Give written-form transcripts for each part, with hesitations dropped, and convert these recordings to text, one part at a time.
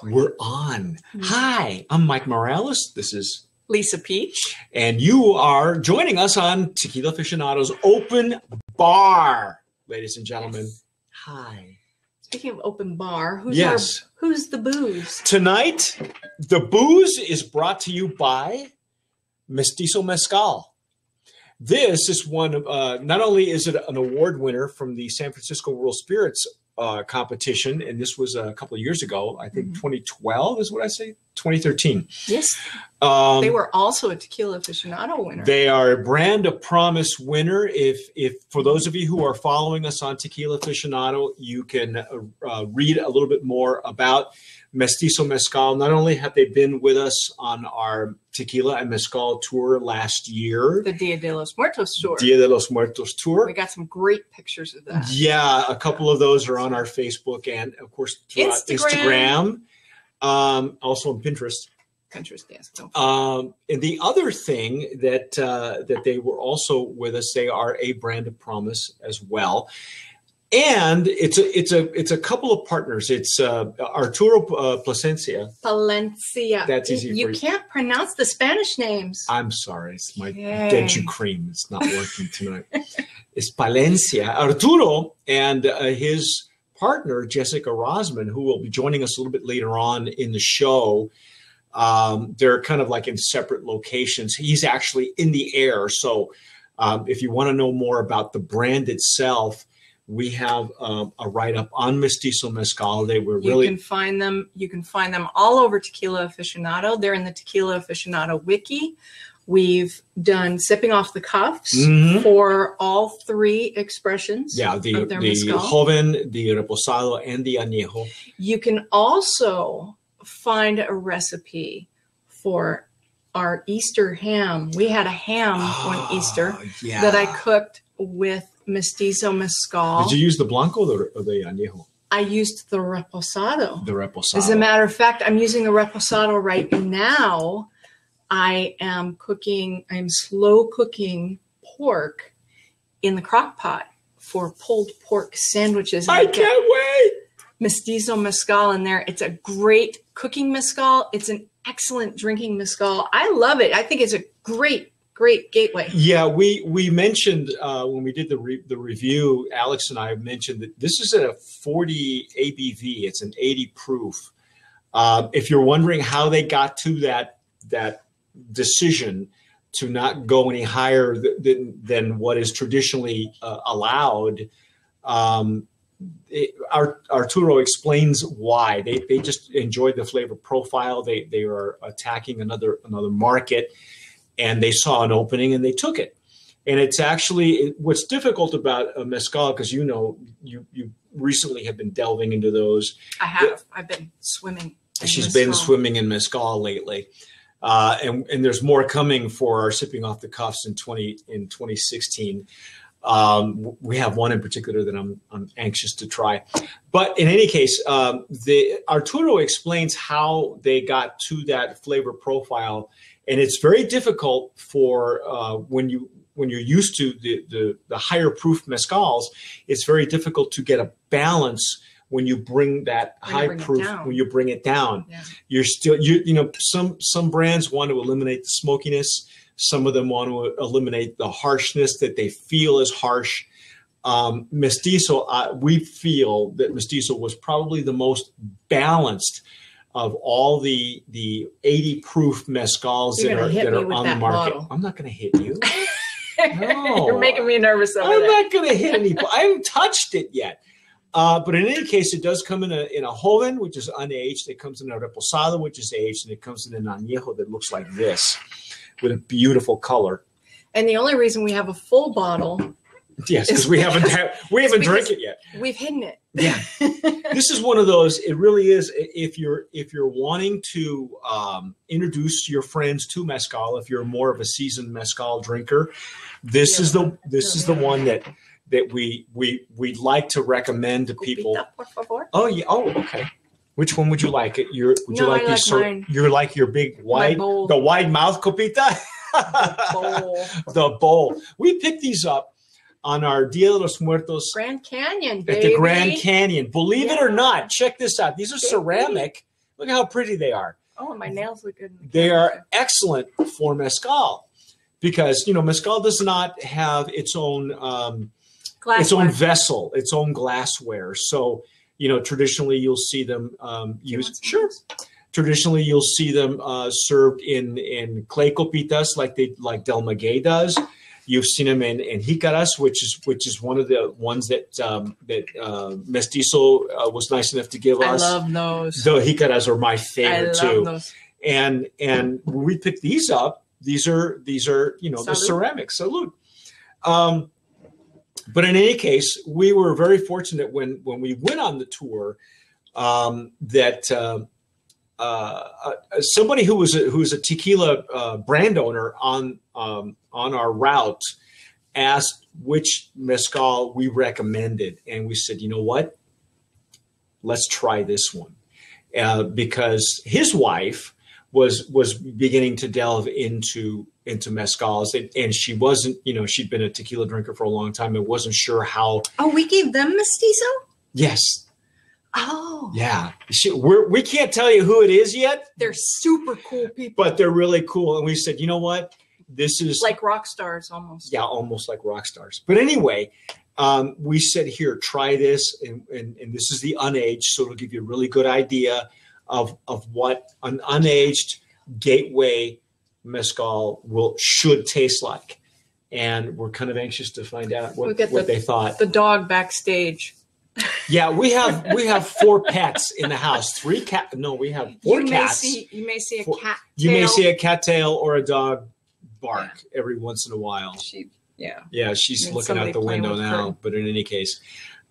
We're on. Hi, I'm Mike Morales. This is Lisa Peach. And you are joining us on Tequila Aficionado's Open Bar, ladies and gentlemen. Yes. Hi. Speaking of open bar, who's the booze? Tonight, the booze is brought to you by Mestizo Mezcal. This is one of, not only is it an award winner from the San Francisco World Spirits competition, and this was a couple of years ago, I think 2012 is what I say, 2013. Yes. They were also a Tequila Aficionado winner. They are a Brand of Promise winner. If for those of you who are following us on Tequila Aficionado, you can read a little bit more about Mestizo Mezcal. Not only have they been with us on our Tequila and Mezcal tour last year. The Dia de los Muertos tour. Dia de los Muertos tour. We got some great pictures of that. Yeah, a couple of those are on our Facebook and, of course, Instagram. Also on Pinterest. Pinterest, yes. And the other thing that they were also with us, they are a Brand of Promise as well. And it's a couple of partners. It's Arturo Plasencia. Palencia. That's easy for you. You can't pronounce the Spanish names. I'm sorry. It's my denture cream. It's not working tonight. It's Palencia. Arturo and his partner, Jessica Rosman, who will be joining us a little bit later on in the show. They're kind of like in separate locations. He's actually in the air. So if you want to know more about the brand itself, we have a write-up on Mestizo Mezcal. They were really... You can find them all over Tequila Aficionado. They're in the Tequila Aficionado wiki. We've done sipping off the cuffs for all three expressions. Yeah, the mezcal. Joven, the Reposado, and the Añejo. You can also find a recipe for our Easter ham. We had a ham on Easter that I cooked with Mestizo Mezcal. Did you use the Blanco or the Añejo? I used the Reposado. The Reposado. As a matter of fact, I'm using the Reposado right now. I am slow cooking pork in the crock pot for pulled pork sandwiches. I can't wait. Mestizo Mezcal in there. It's a great cooking mezcal. It's an excellent drinking mezcal. I love it. I think it's a great gateway. Yeah, we mentioned when we did the review, Alex and I mentioned that this is at a 40 ABV. It's an 80 proof. If you're wondering how they got to that decision to not go any higher than what is traditionally allowed, Arturo explains why. They just enjoyed the flavor profile. They are attacking another market. And they saw an opening and they took it. And it's actually what's difficult about a mezcal, because you recently have been delving into those. I have. I've been swimming. She's been swimming in mezcal lately. And there's more coming for our Sipping Off the Cuffs in 2016. We have one in particular that I'm anxious to try. But in any case, Arturo explains how they got to that flavor profile. And it's very difficult for when you're used to the higher proof mezcals. It's very difficult to get a balance when you bring that high proof, when you bring it down. Yeah. You're still some brands want to eliminate the smokiness. Some of them want to eliminate the harshness that they feel is harsh. Mestizo, we feel that Mestizo was probably the most balanced of all the 80 proof mezcals that are on the market. Bottle. I'm not going to hit you. No. You're making me nervous over I'm not going to hit anybody. I haven't touched it yet. But in any case, it does come in a Joven, which is unaged. It comes in a Reposado, which is aged, and it comes in an Añejo that looks like this with a beautiful color. And the only reason we have a full bottle, yes, because we haven't drank it yet. We've hidden it. Yeah, this is one of those. It really is. If you're wanting to introduce your friends to mezcal, if you're more of a seasoned mezcal drinker, this is the one that we'd like to recommend to people. Por favor. Oh yeah. Oh, okay. Which one would you like? You're like your big wide, the wide mouth copita. The bowl. We picked these up on our Dia de los Muertos Grand Canyon, baby. At the Grand Canyon. Believe it or not, check this out. These are ceramic, Look how pretty they are. Oh, and my nails look good. They are excellent for mezcal because, mezcal does not have its own vessel, its own glassware. So, traditionally you'll see them used. Sure. Traditionally, you'll see them served in clay copitas like Del Maguey does. You've seen them in jicaras, which is one of the ones that Mestizo was nice enough to give us. I love those. The jicaras are my favorite too. Those. And when we pick these up, these are the ceramic. Salute. But in any case, we were very fortunate when we went on the tour that somebody who was a tequila brand owner on our route asked which mezcal we recommended, and we said, you know what, let's try this one, because his wife was beginning to delve into mezcals, and she wasn't, she'd been a tequila drinker for a long time and wasn't sure how. Oh, we gave them Mestizo? Yes. Oh. Yeah. We can't tell you who it is yet. They're super cool people. But they're really cool. And we said, you know what? This is like rock stars almost. Yeah, almost like rock stars. But anyway, we said, here, try this. And this is the unaged. So it'll give you a really good idea of what an unaged gateway mezcal should taste like. And we're kind of anxious to find out what they thought. The dog backstage. Yeah, we have 4 pets in the house. 3 cat. No, we have 4 cats. You may see a cat. You may see a cattail or a dog bark every once in a while. Yeah, she's looking out the window now. But in any case,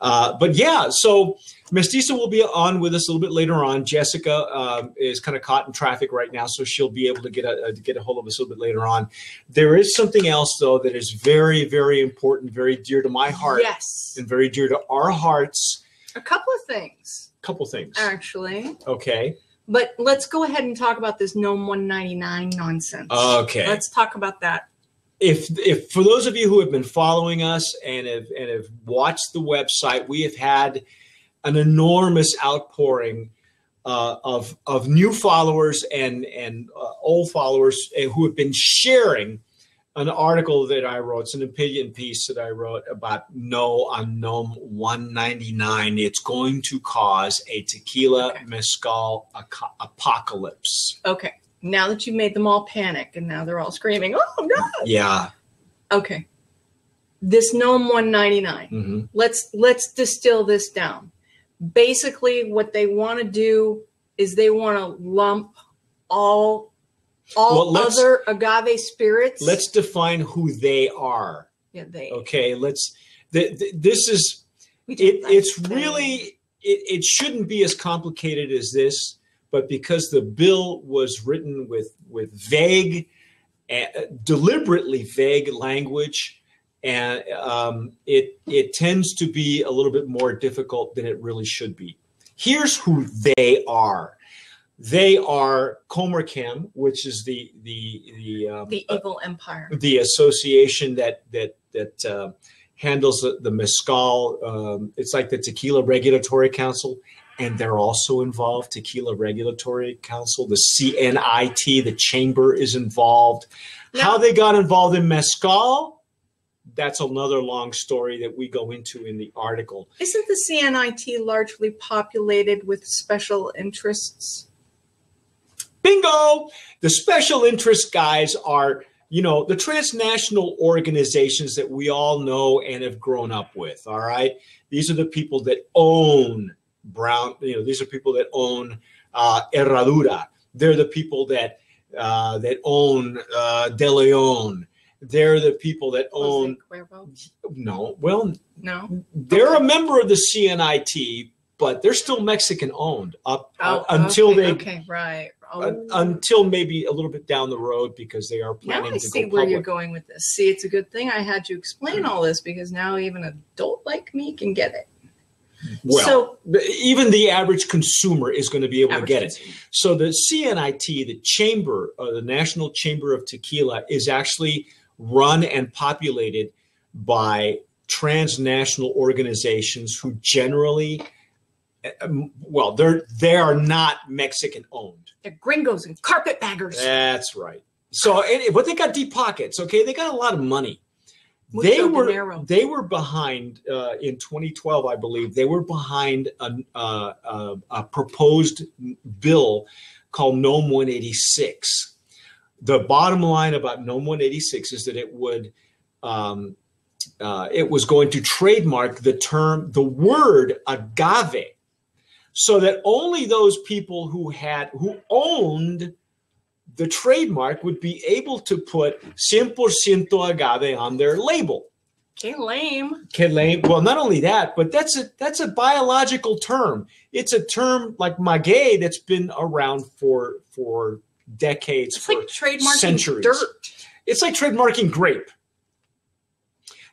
so Mestizo will be on with us a little bit later on. Jessica is kind of caught in traffic right now, so she'll be able to get a hold of us a little bit later on. There is something else, though, that is very, very important, very dear to my heart. Yes. And very dear to our hearts. A couple of things. Actually. Okay. But let's go ahead and talk about this NOM 199 nonsense. Okay. Let's talk about that. If for those of you who have been following us and have watched the website, we have had an enormous outpouring of new followers and old followers who have been sharing an article that I wrote. It's an opinion piece that I wrote about NOM 199. It's going to cause a tequila mezcal apocalypse. Okay. Now that you've made them all panic and now they're all screaming, oh, God. Yeah. Okay. This NOM 199. Mm-hmm. Let's distill this down. Basically, what they want to do is they want to lump all other agave spirits. Let's define who they are. Yeah, they. Okay, this is it's really it shouldn't be as complicated as this, but because the bill was written with vague, deliberately vague language, and it tends to be a little bit more difficult than it really should be. Here's who they are. They are Comerchem, which is the evil empire, the association that handles the mezcal. It's like the Tequila Regulatory Council, and they're also involved. Tequila Regulatory Council, the CNIT, the chamber is involved. No. How they got involved in mezcal, that's another long story that we go into in the article. Isn't the CNIT largely populated with special interests? Bingo! The special interest guys are, the transnational organizations that we all know and have grown up with, all right? These are the people that own these are people that own Herradura. They're the people that own De Leon. They're the people that own... No. They're a member of the CNIT, but they're still Mexican owned until until maybe a little bit down the road, because they are planning to go public. Now I see where you're going with this. See, it's a good thing I had you explain all this, because now even an adult like me can get it. Well, even the average consumer is going to be able to get it. So the CNIT, the chamber, the National Chamber of Tequila, is actually run and populated by transnational organizations who generally Well, they are not Mexican owned. They're gringos and carpetbaggers. That's right. So, but they got deep pockets. Okay, they got a lot of money. They were behind in 2012, I believe. They were behind a proposed bill called NOM 186. The bottom line about NOM 186 is that it was going to trademark the word agave, so that only those people who owned the trademark would be able to put 100% agave on their label. Que lame. Well, not only that, but that's a biological term. It's a term like maguey that's been around for decades, it's for like trademarking centuries. Dirt. It's like trademarking grape.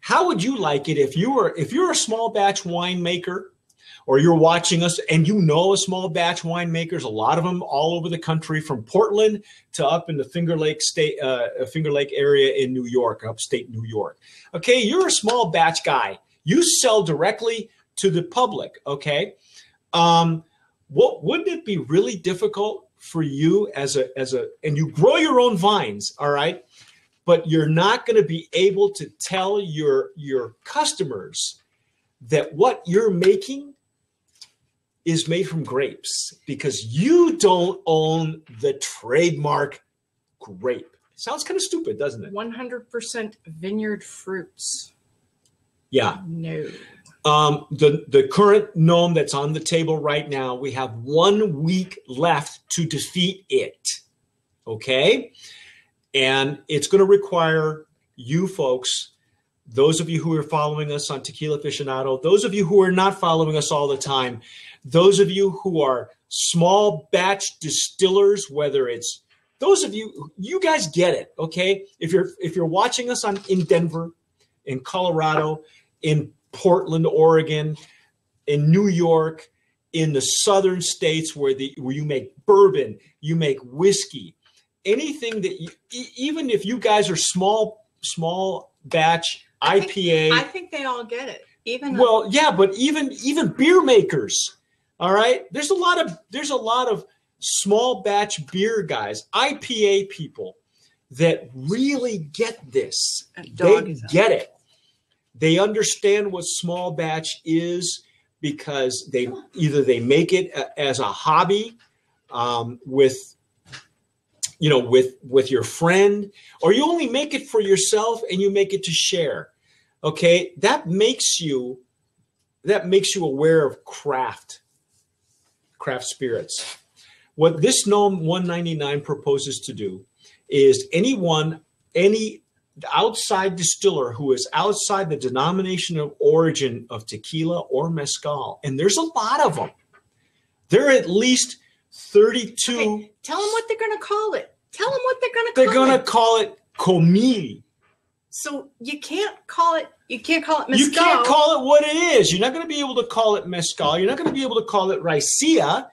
How would you like it if you're a small batch winemaker, or you're watching us and you know a small batch winemakers, a lot of them all over the country, from Portland to up in the Finger Lake area in New York, upstate New York. Okay, you're a small batch guy. You sell directly to the public. Okay, wouldn't it be really difficult for you and you grow your own vines, all right? But you're not going to be able to tell your customers that what you're making is made from grapes, because you don't own the trademark grape. Sounds kind of stupid, doesn't it? 100% vineyard fruits. Yeah. No. The current NOM that's on the table right now, we have 1 week left to defeat it. Okay? And it's going to require you folks, those of you who are following us on Tequila Aficionado, those of you who are not following us all the time, those of you who are small batch distillers, whether it's those of you guys get it, okay? If you're watching us in Denver, in Colorado, in Portland, Oregon, in New York, in the southern states where you make bourbon, you make whiskey, anything that even if you guys are small batch IPA, I think they all get it. But even beer makers, all right. There's a lot of small batch beer guys, IPA people that really get this. They get it. They understand what small batch is because they make it as a hobby with your friend, or you only make it for yourself and you make it to share. Okay, that makes you aware of craft spirits. What this NOM 199 proposes to do is any outside distiller who is outside the denomination of origin of tequila or mezcal, and there's a lot of them. There are at least 32. Okay, tell them what they're going to call it. They're going to call it comil. So you can't call it mezcal. You can't call it what it is. You're not going to be able to call it mezcal. You're not going to be able to call it raicilla.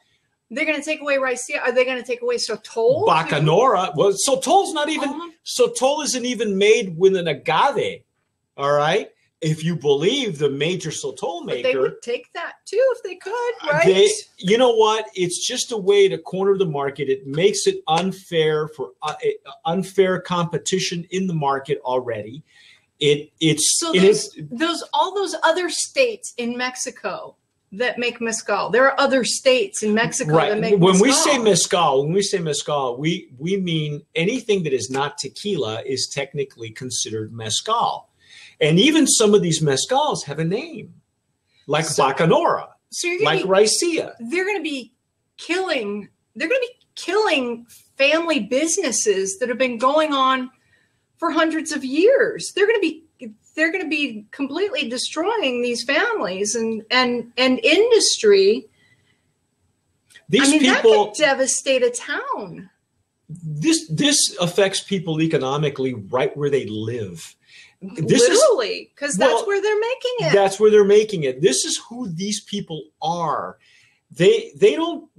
They're going to take away raicilla. Are they going to take away sotol? Bacanora. Well, sotol's not even. Sotol isn't even made with an agave. All right. If you believe the major sotol maker, but they would take that too if they could, right? You know what? It's just a way to corner the market. It makes it unfair for unfair competition in the market already. All those other states in Mexico that make mezcal. There are other states in Mexico that make mezcal. When we say mezcal, we mean anything that is not tequila is technically considered mezcal. And even some of these mezcals have a name, like Bacanora, like raicilla. They're going to be killing family businesses that have been going on for hundreds of years. They're going to be completely destroying these families and industry. That could devastate a town. This affects people economically right where they live. Literally, because that's where they're making it. That's where they're making it. This is who these people are. They don't,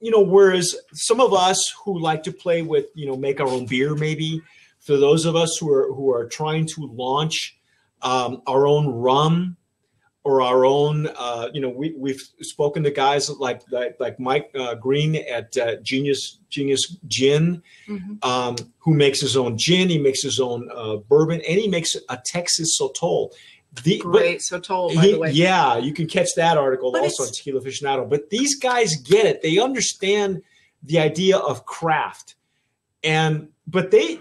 whereas some of us who like to play with, make our own beer, maybe for those of us who are trying to launch our own rum, or our own, we've spoken to guys like Mike Green at Genius Gin, who makes his own gin. He makes his own bourbon, and he makes a Texas Sotol. Great Sotol, by the way. Yeah, you can catch that article also on Tequila Aficionado. But these guys get it. They understand the idea of craft, but they,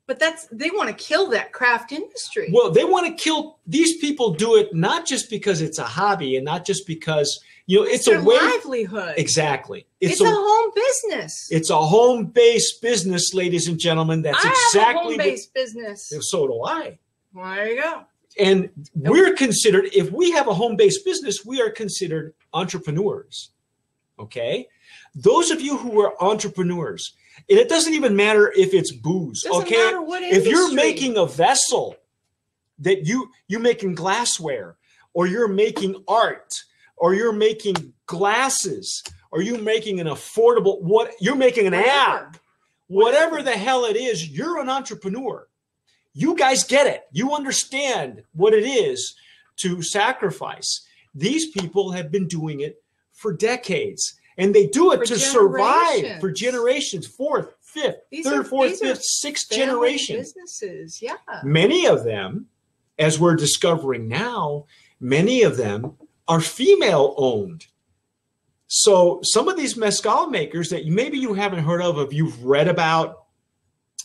But they want to kill that craft industry. Well, they want to kill. These people do it not just because it's a hobby and not just because, it's their a way, livelihood. Exactly. It's a home business. It's a home-based business, ladies and gentlemen. That's exactly have a home-based business. So do I. Well, there you go. And we're considered, if we have a home-based business, we are considered entrepreneurs. Okay? Those of you who are entrepreneurs, and it doesn't even matter if it's booze. Doesn't matter what industry. If you're making a vessel that you're making glassware, or you're making art, or you're making glasses, or you're making an affordable, you're making an app, whatever the hell it is, you're an entrepreneur. You guys get it. You understand what it is to sacrifice. These people have been doing it for decades. And they do it to survive for generations, fourth, fifth, sixth generation. Businesses, yeah. Many of them, as we're discovering now, many of them are female owned. So some of these mezcal makers that maybe you haven't heard of, if you've read about,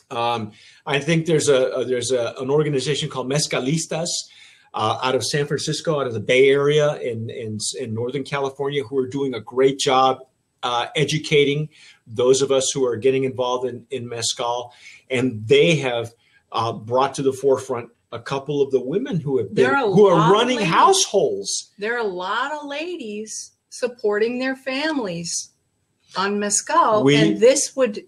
I think there's an organization called Mezcalistas out of San Francisco, out of the Bay Area in Northern California, who are doing a great job educating those of us who are getting involved in mezcal. And they have brought to the forefront a couple of the women who are running households. There are a lot of ladies supporting their families on mezcal, and this would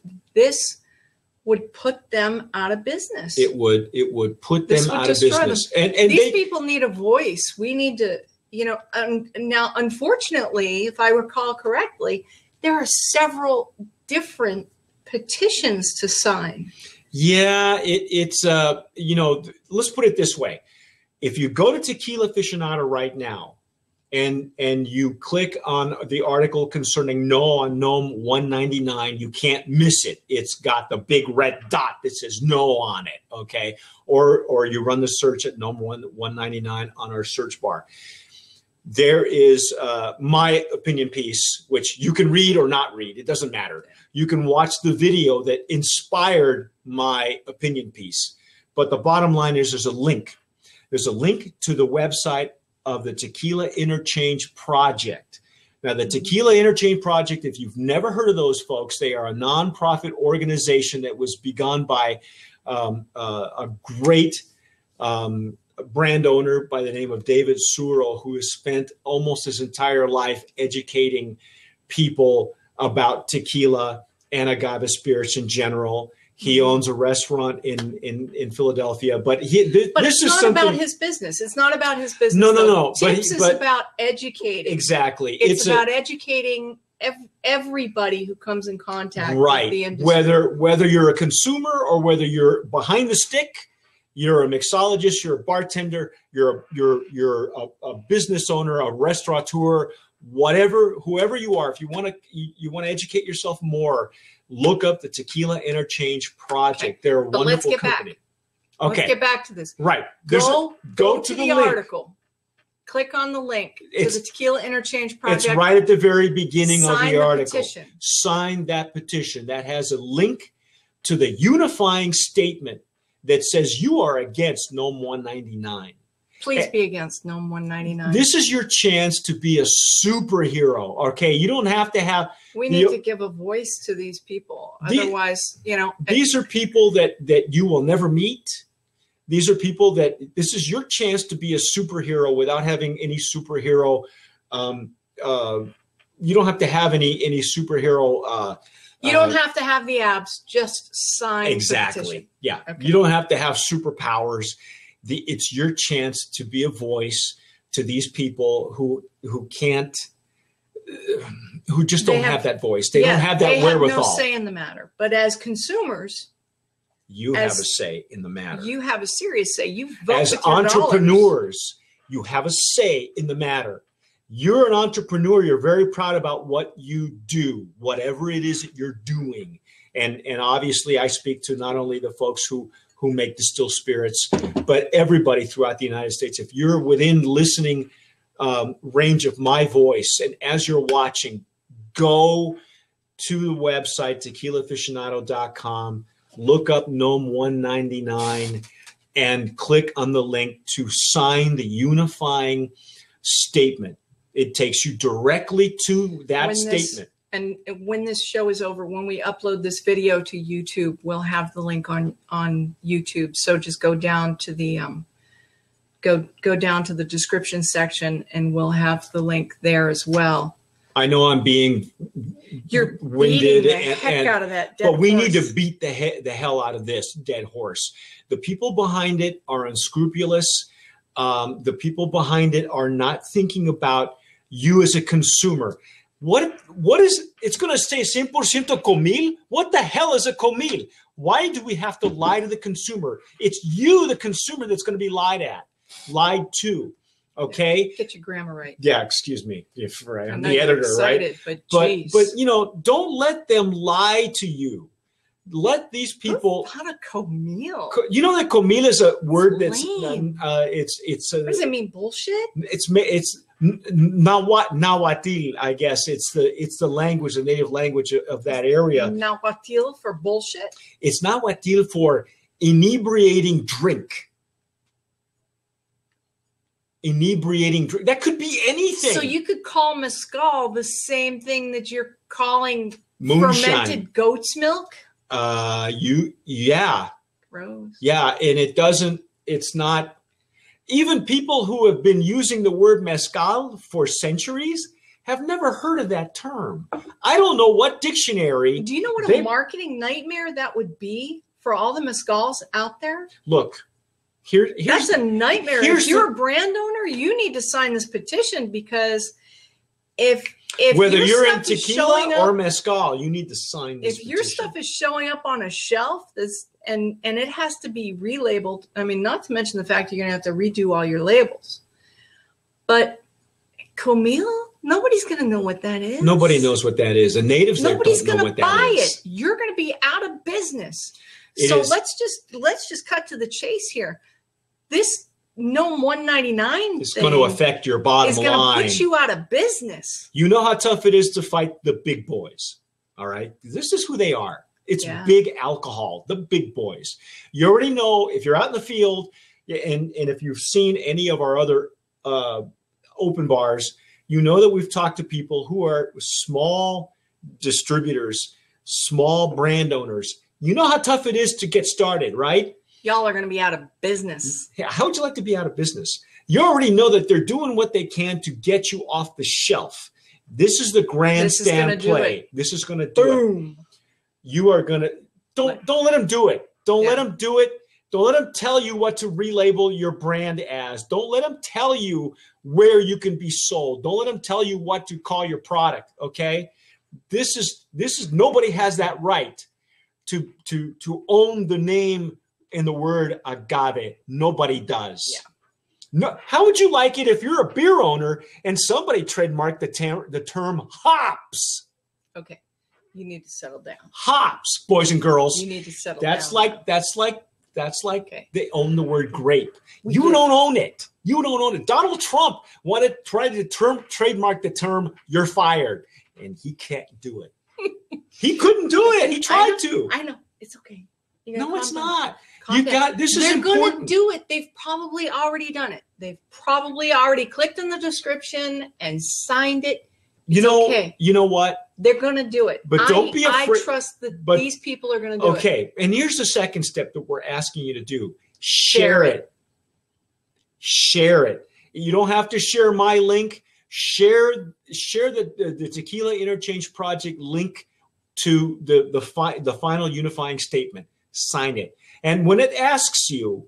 put them out of business. It would put them out of business. And these people need a voice. We need to, now, unfortunately, if I recall correctly, there are several different petitions to sign. Yeah, it's let's put it this way. If you go to Tequila Aficionado right now, and you click on the article concerning No on NOM 199, you can't miss it. It's got the big red dot that says No on it, okay? Or you run the search at NOM 199 on our search bar. There is my opinion piece, which you can read or not read. It doesn't matter. You can watch the video that inspired my opinion piece. But the bottom line is there's a link. There's a link to the website of the Tequila Interchange Project. Now, the Tequila Interchange Project, if you've never heard of those folks, they are a nonprofit organization that was begun by a great brand owner by the name of David Suro, who has spent almost his entire life educating people about tequila and agave spirits in general. He owns a restaurant in Philadelphia, but this is something about his business. It's not about his business. No. Tips is about educating. Exactly. It's about educating everybody who comes in contact with the industry. Whether you're a consumer or whether you're behind the stick, you're a mixologist, you're a bartender, you're a business owner, a restaurateur, whoever you are. If you want to educate yourself more, look up the Tequila Interchange Project. Okay. They're a wonderful company. Okay. Let's get back to this. Right. Go to the article. Click on the link to the Tequila Interchange Project. It's right at the very beginning of the article. Petition. Sign that petition. That has a link to the unifying statement that says you are against NOM 199. Please be against NOM 199. This is your chance to be a superhero, okay? You don't have to have... We need to give a voice to these people. Otherwise, These are people that you will never meet. These are people that... This is your chance to be a superhero without having any superhero... you don't have to have any superhero... you don't have to have the abs. Just sign the petition. Yeah. Okay. You don't have to have superpowers. It's your chance to be a voice to these people who can't, who just don't have that voice. They don't have that wherewithal. They have no say in the matter. But as consumers, you have a say in the matter. You have a serious say. You vote as with your entrepreneurs. dollars. You have a say in the matter. You're an entrepreneur. You're very proud about what you do, whatever it is that you're doing. And obviously, I speak to not only the folks who make distilled spirits, but everybody throughout the United States. If you're within listening range of my voice, and as you're watching, go to the website, tequilaaficionado.com, look up NOM 199, and click on the link to sign the unifying statement. It takes you directly to that statement. And when this show is over, when we upload this video to YouTube, we'll have the link on YouTube. So just go down to the go down to the description section, and we'll have the link there as well. I know I'm being winded the heck out of that dead but we horse. Need to beat the hell out of this dead horse. The people behind it are unscrupulous. The people behind it are not thinking about you as a consumer. What is, it's going to say 100% comil? What the hell is a comil? Why do we have to lie to the consumer? It's you, the consumer, that's going to be lied to. Okay. Get your grammar right. Yeah. Excuse me. I'm the editor, excited, right? But you know, don't let them lie to you. Let these people. What's not a comil? You know that comil is a word that's lame. it's. What does it mean? Bullshit. It's Nahuatl, I guess. It's the language, the native language of that area. Nahuatl for bullshit. It's Nahuatl for inebriating drink. Inebriating drink. That could be anything. So you could call mezcal the same thing that you're calling moonshine. Fermented goat's milk. Yeah. Gross. Yeah, and it's not. Even people who have been using the word mezcal for centuries have never heard of that term. I don't know what dictionary. Do you know what a marketing nightmare that would be for all the mezcals out there? Look, that's a nightmare. If you're a brand owner, you need to sign this petition, because if whether you're in tequila or mezcal, you need to sign this petition. If your stuff is showing up on a shelf, and it has to be relabeled. I mean, not to mention the fact you're going to have to redo all your labels. But comil, nobody's going to know what that is. Nobody knows what that is. The natives nobody's don't know what that is. Nobody's going to buy it. You're going to be out of business. So let's just cut to the chase here. This NOM 199 is going to affect your bottom line. It's going to put you out of business. You know how tough it is to fight the big boys. All right, this is who they are. It's big alcohol, the big boys. You already know if you're out in the field, and if you've seen any of our other open bars, you know that we've talked to people who are small distributors, small brand owners. You know how tough it is to get started, right? Y'all are going to be out of business. Yeah, how would you like to be out of business? You already know that they're doing what they can to get you off the shelf. This is the grandstand play. This is going to do it. You are going to don't let them do it. Don't let them do it. Don't let them tell you what to relabel your brand as. Don't let them tell you where you can be sold. Don't let them tell you what to call your product. Okay, this is nobody has that right to own the name and the word agave. Nobody does. Yeah. No. How would you like it if you're a beer owner and somebody trademarked the term hops? Okay. You need to settle down. Hops, boys and girls. You need to settle down. That's like they own the word grape. You do. Don't own it. You don't own it. Donald Trump tried to trademark the term "you're fired," and he can't do it. He couldn't do it. He tried to. I know. It's okay. No, it's not. They're going to do it. They've probably already done it. They've probably already clicked in the description and signed it. You know what? They're going to do it. But don't be afraid. I trust that these people are going to do it. Okay. And here's the second step that we're asking you to do. Share it. Share it. You don't have to share my link. Share the Tequila Interchange Project link to the final unifying statement. Sign it. And when it asks you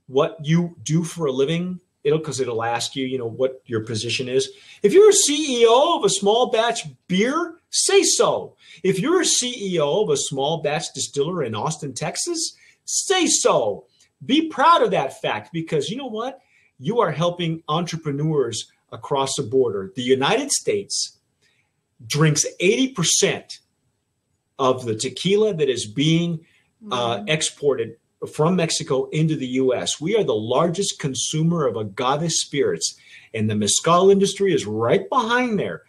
what you do for a living, it'll ask you, what your position is. If you're a CEO of a small batch beer, say so. If you're a CEO of a small batch distiller in Austin, Texas, say so. Be proud of that fact, because you know what? you are helping entrepreneurs across the border. The United States drinks 80% of the tequila that is being exported from Mexico into the U.S. We are the largest consumer of agave spirits, and the mezcal industry is right behind there.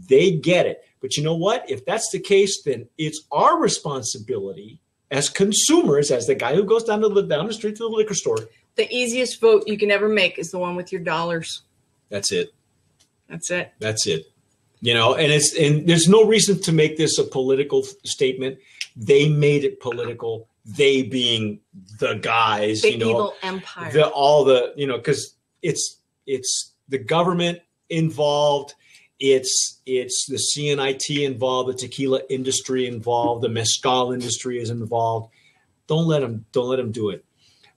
They get it. But you know what? If that's the case, then it's our responsibility as consumers, as the guy who goes down the street to the liquor store. The easiest vote you can ever make is the one with your dollars. That's it. That's it. That's it. You know, and there's no reason to make this a political statement. They made it political. They being the guys, the evil empire. Because it's the government involved. It's the CNIT involved, the tequila industry involved, the mezcal industry is involved. Don't let them do it.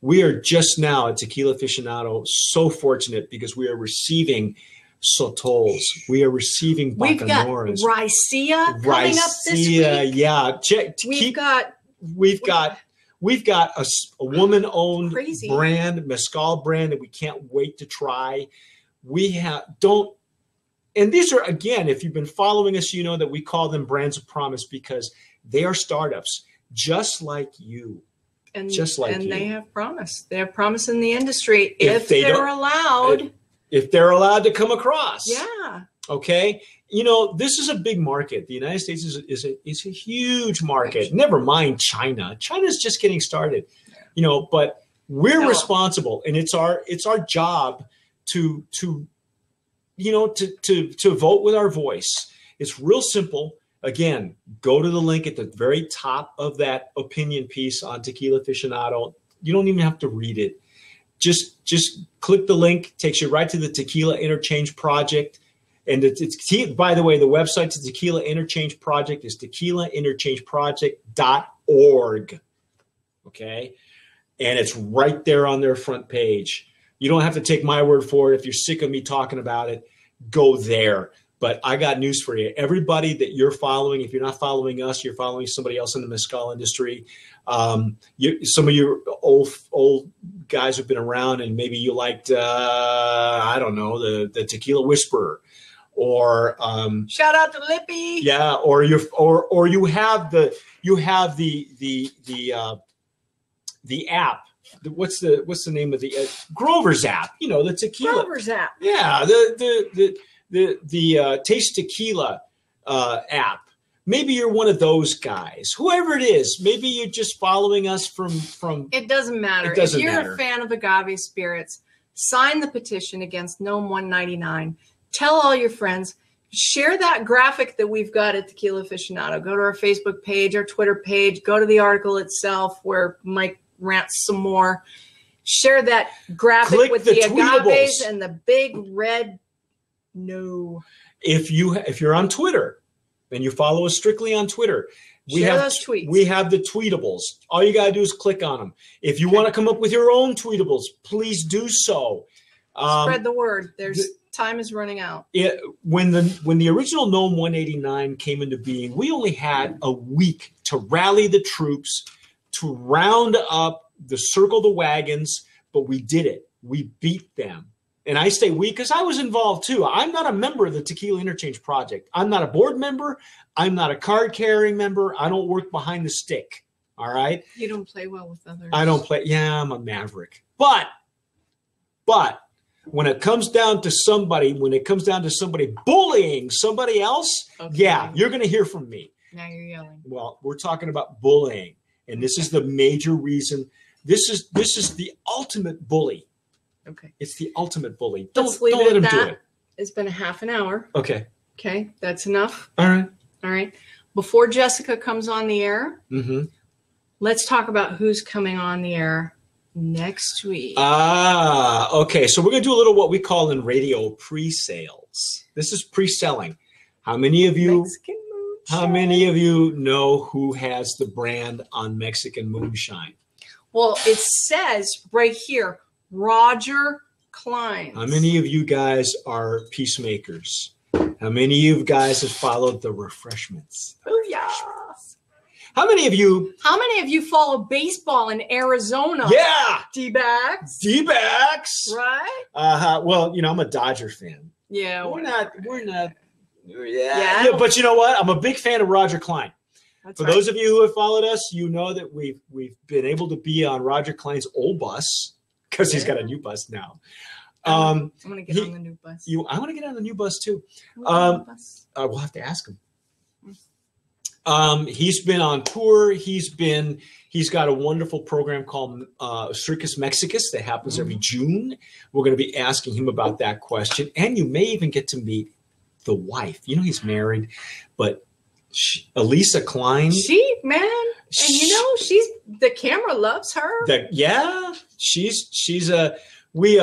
We are just now at Tequila Aficionado so fortunate because we are receiving Sotols. We are receiving Bacanoras. We've got Ricea coming up this week. Yeah. We've got a woman-owned brand, mezcal brand that we can't wait to try. And these are, again, if you've been following us, you know that we call them brands of promise because they are startups just like you. And they have promise. They have promise in the industry if they're allowed. If they're allowed to come across. Yeah. Okay. You know, this is a big market. The United States is a huge market. Never mind China. China's just getting started. You know, but we're responsible, and it's our job to vote with our voice. It's real simple. Again, go to the link at the very top of that opinion piece on Tequila Aficionado. You don't even have to read it. Just click the link, takes you right to the Tequila Interchange Project. And by the way, the website to Tequila Interchange Project is tequilainterchangeproject.org. Okay? And it's right there on their front page. You don't have to take my word for it. If you're sick of me talking about it, go there. But I got news for you. Everybody that you're following, if you're not following us, you're following somebody else in the mezcal industry. Some of your old guys have been around, and maybe you liked, I don't know, the Tequila Whisperer, or shout out to Lippy. Yeah, or you have the app. What's the name of the Grover's app? You know, the tequila. Grover's app. Yeah, the Taste Tequila app. Maybe you're one of those guys. Whoever it is, maybe you're just following us from. It doesn't matter. If you're a fan of agave spirits, sign the petition against NOM 199. Tell all your friends. Share that graphic that we've got at Tequila Aficionado. Go to our Facebook page, our Twitter page. Go to the article itself where Mike rants some more. Share that graphic with the agaves and the big red no. If you're on Twitter and you follow us strictly on Twitter, we have those tweets. We have the tweetables. All you got to do is click on them. If you want to come up with your own tweetables, please do so. Spread the word. Time is running out. When the original NOM 189 came into being, we only had a week to rally the troops, to round up, circle the wagons, but we did it. We beat them. And I say we because I was involved too. I'm not a member of the Tequila Interchange Project. I'm not a board member. I'm not a card-carrying member. I don't work behind the stick. All right? You don't play well with others. I don't play. Yeah, I'm a maverick. But when it comes down to somebody bullying somebody else, yeah, you're going to hear from me. Now you're yelling. Well, we're talking about bullying. And this is the major reason. This is the ultimate bully. Okay. It's the ultimate bully. Don't let him do it. It's been a half an hour. Okay. Okay. That's enough. All right. Before Jessica comes on the air, let's talk about who's coming on the air next week. Okay. So we're going to do a little what we call in radio pre-sales. This is pre-selling. How many of you know who has the brand on Mexican Moonshine? Well, it says right here, Roger Klein. How many of you guys are peacemakers? How many of you guys have followed the refreshments? Oh, yeah. How many of you follow baseball in Arizona? Yeah. D-backs. D-backs. Right? Well, I'm a Dodger fan. Yeah. We're not. Yeah. But you know what? I'm a big fan of Roger Clyne. For those of you who have followed us, you know that we've been able to be on Roger Clyne's old bus because he's got a new bus now. I'm going to get on the new bus. I want to get on the new bus too. We'll have to ask him. He's been on tour. He's got a wonderful program called Circus Mexicus that happens every June. We're going to be asking him about that question. And you may even get to meet the wife. He's married, but Elisa Clyne. She's the camera loves her. We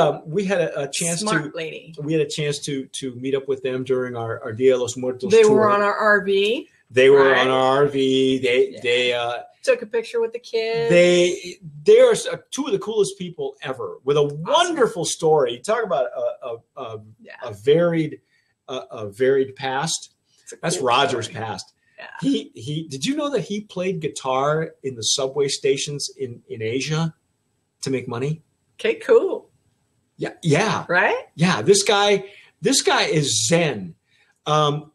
had a chance Smart lady. We had a chance to meet up with them during our Dia de los Muertos They tour. were on our RV. They were on our RV. They took a picture with the kids. They are two of the coolest people ever with a wonderful story. Talk about a varied past. That's cool Roger's story. Past. Yeah. He did you know that he played guitar in the subway stations in Asia to make money? Okay, cool. Yeah. Right? Yeah, this guy is Zen.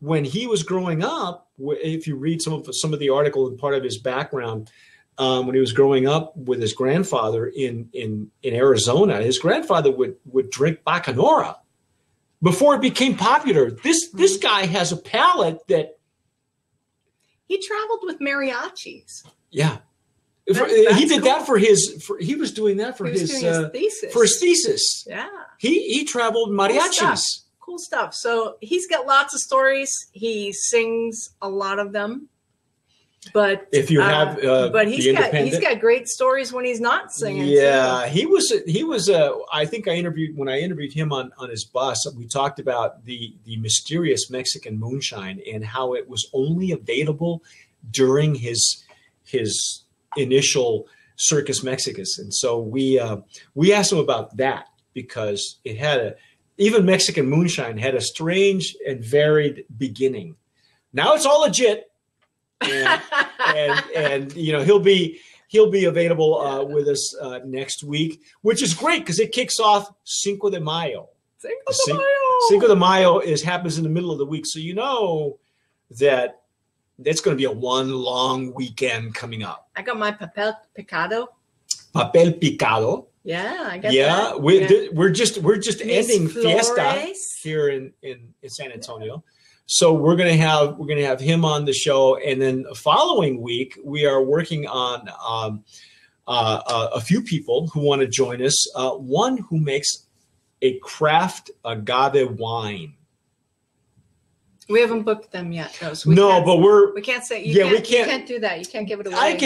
When he was growing up, if you read some of the article and part of his background, when he was growing up with his grandfather in Arizona, his grandfather would drink Bacanora before it became popular. This guy has a palate that he traveled with mariachis. Yeah. He did that for his. He was doing that for his thesis. For his thesis. Yeah. He traveled mariachis. Cool stuff. So he's got lots of stories. He sings a lot of them. But if you have, but he's got great stories when he's not singing. Yeah, too. He was. I think when I interviewed him on his bus, we talked about the mysterious Mexican moonshine and how it was only available during his initial Circus Mexicus, and so we asked him about that because it had even Mexican moonshine had a strange and varied beginning. Now it's all legit. And he'll be available with us next week, which is great because it kicks off Cinco de Mayo. Cinco de Mayo happens in the middle of the week, so that it's going to be a one long weekend coming up. I got my papel picado. Papel picado. Yeah, I got that. We're just ending Fiesta here in San Antonio. So we're gonna have him on the show, and then the following week we are working on a few people who want to join us. One who makes a craft agave wine. We haven't booked them yet, though. So we can't say. You can't do that. You can't give it away.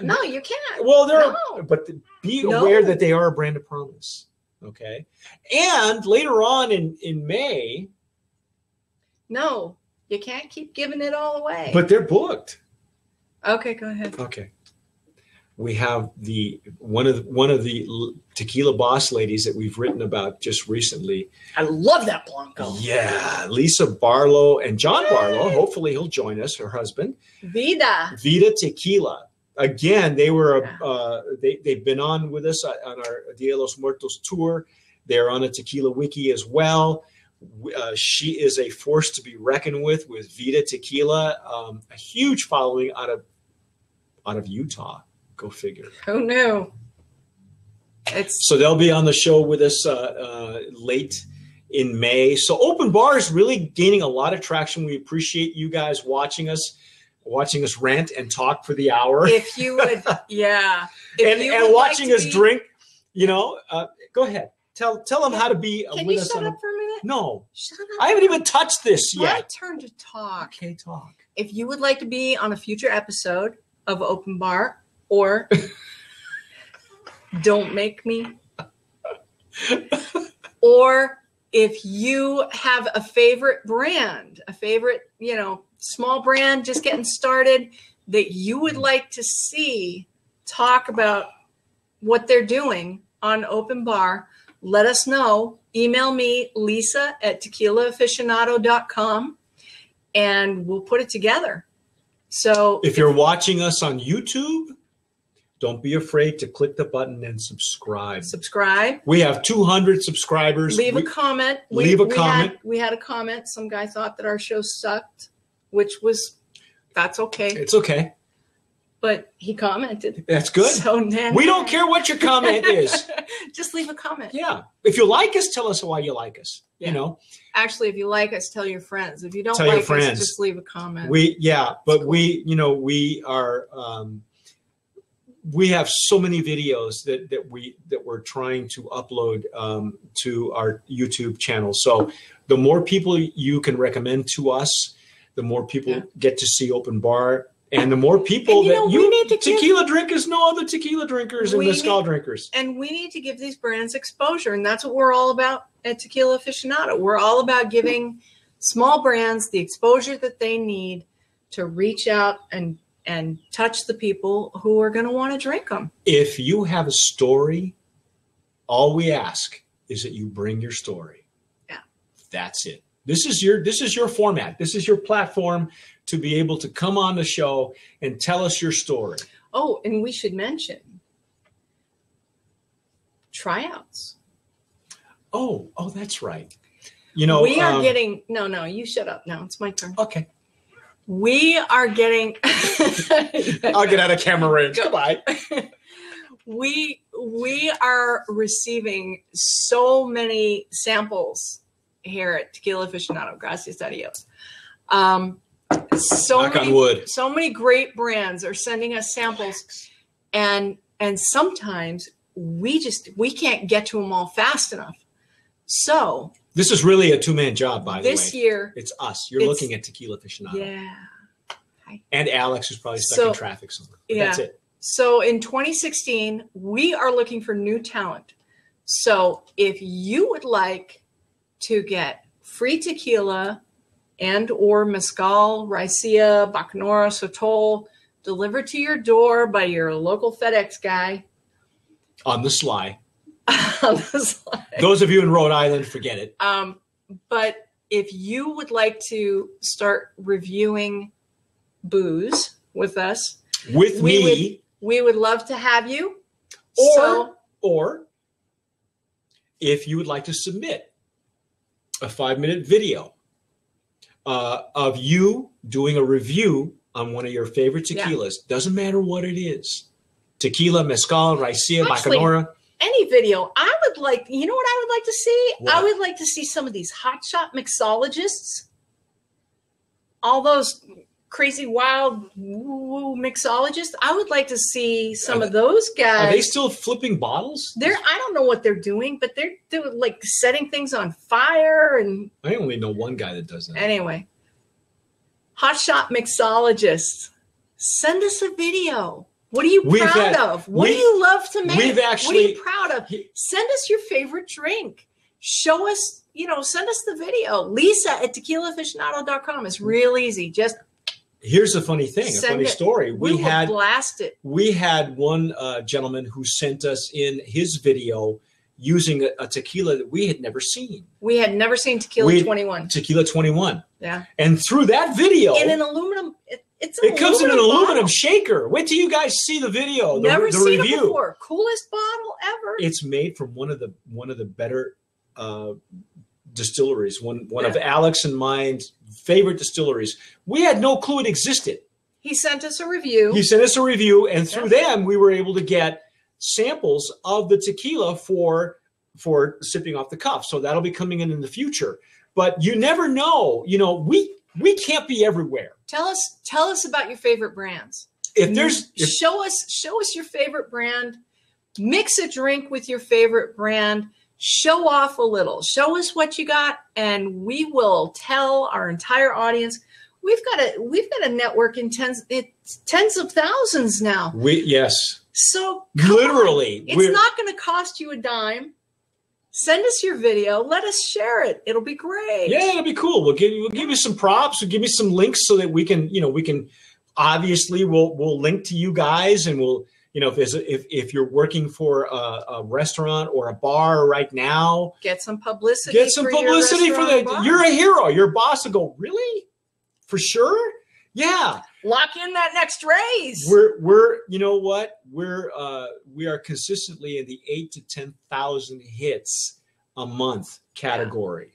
No, you can't. Well, but be aware that they are a brand of promise. Okay, and later on in May. No, you can't keep giving it all away. But they're booked. Okay, go ahead. Okay. We have one of the tequila boss ladies that we've written about just recently. I love that Blanco. Yeah, Lisa Barlow and John Barlow. Hopefully he'll join us. Her husband. Vida Tequila. Again, they were they've been on with us on our Dia de los Muertos tour. They're on a Tequila Wiki as well. She is a force to be reckoned with Vida Tequila, a huge following out of Utah. Go figure. Who knew? So they'll be on the show with us late in May. So Open Bar is really gaining a lot of traction. We appreciate you guys watching us rant and talk for the hour. If you would, yeah. And watching us drink, go ahead. Tell them how to be with us. Can you shut up for a minute? No. Shut up. I haven't even touched this yet. My turn to talk. Okay, talk. If you would like to be on a future episode of Open Bar, or Don't Make Me, or if you have a favorite brand, small brand just getting started that you would like to see talk about what they're doing on Open Bar, let us know. Email me, Lisa at tequilaaficionado.com, and we'll put it together. So if you're watching us on YouTube, don't be afraid to click the button and subscribe. Subscribe. We have 200 subscribers. Leave a comment. Leave a comment. We had a comment. Some guy thought that our show sucked, that's okay. It's okay. But he commented. That's good. So then we don't care what your comment is. Just leave a comment. Yeah. If you like us, tell us why you like us. Yeah. You know. Actually, if you like us, tell your friends. If you don't tell like us, just leave a comment. But cool. We are we have so many videos that we're trying to upload to our YouTube channel. So the more people you can recommend to us, the more people get to see Open Bar. And the more people tequila drinkers know other tequila drinkers and mezcal drinkers. And we need to give these brands exposure. And that's what we're all about at Tequila Aficionado. We're all about giving small brands the exposure that they need to reach out and touch the people who are going to want to drink them. If you have a story, all we ask is that you bring your story. Yeah. That's it. This is your format. This is your platform to be able to come on the show and tell us your story. Oh, and we should mention tryouts. Oh, that's right. You know, we are getting, no, you shut up now. It's my turn. Okay. We are getting. I'll get out of camera range. Goodbye. We are receiving so many samples here at Tequila Aficionado. Gracias a Dios. Knock on wood. So many great brands are sending us samples, and sometimes we can't get to them all fast enough. So this is really a two-man job, by the way. This year, it's us. You're looking at Tequila Aficionado. Yeah. Hi. And Alex, who's probably stuck in traffic somewhere. That's it. So in 2016, we are looking for new talent. So if you would like to get free tequila and or mezcal, raicilla, bacanora, sotol delivered to your door by your local FedEx guy. On the sly. Those of you in Rhode Island, forget it. But if you would like to start reviewing booze with us. With me. We would love to have you. Or if you would like to submit a 5-minute video of you doing a review on one of your favorite tequilas. Yeah. Doesn't matter what it is. Tequila, mezcal, raicilla, bacanora. Any video. I would like, you know what I would like to see? What? I would like to see some of these hotshot mixologists. All those crazy, wild mixologists. I would like to see some of those guys. Are they still flipping bottles? I don't know what they're doing, but they're doing like setting things on fire. And I only know one guy that does that. Anyway, hotshot mixologists, send us a video. What are you proud of? What do you love to make? What are you proud of? Send us your favorite drink. Show us, send us the video. Lisa at tequilaaficionado.com. It's real easy. Just here's a funny thing, a funny story. We had blast it. We had one gentleman who sent us in his video using a tequila that we had never seen. We had never seen Tequila 21. Tequila 21. Yeah. And through that video, in an aluminum. It comes in an aluminum shaker. Wait till you guys see the video. Never seen review. It before. Coolest bottle ever. It's made from one of the better distilleries. One of Alex and mine's favorite distilleries. We had no clue it existed. He sent us a review. And through them we were able to get samples of the tequila for sipping off the cuff. So that'll be coming in the future. But you never know. We can't be everywhere. Tell us about your favorite brands. Show us your favorite brand. Mix a drink with your favorite brand. Show off a little. Show us what you got, and we will tell our entire audience. We've got a network in tens of thousands now. Yes. So literally, it's not going to cost you a dime. Send us your video. Let us share it. It'll be great. Yeah, it'll be cool. We'll give you some props. We'll give you some links so that we can obviously we'll link to you guys, and we'll if you're working for a restaurant or a bar right now, get some publicity. For that. You're a hero. Your boss will go, really? For sure? Yeah. Lock in that next raise. We're you know what? We are consistently in the 8 to 10,000 hits a month category.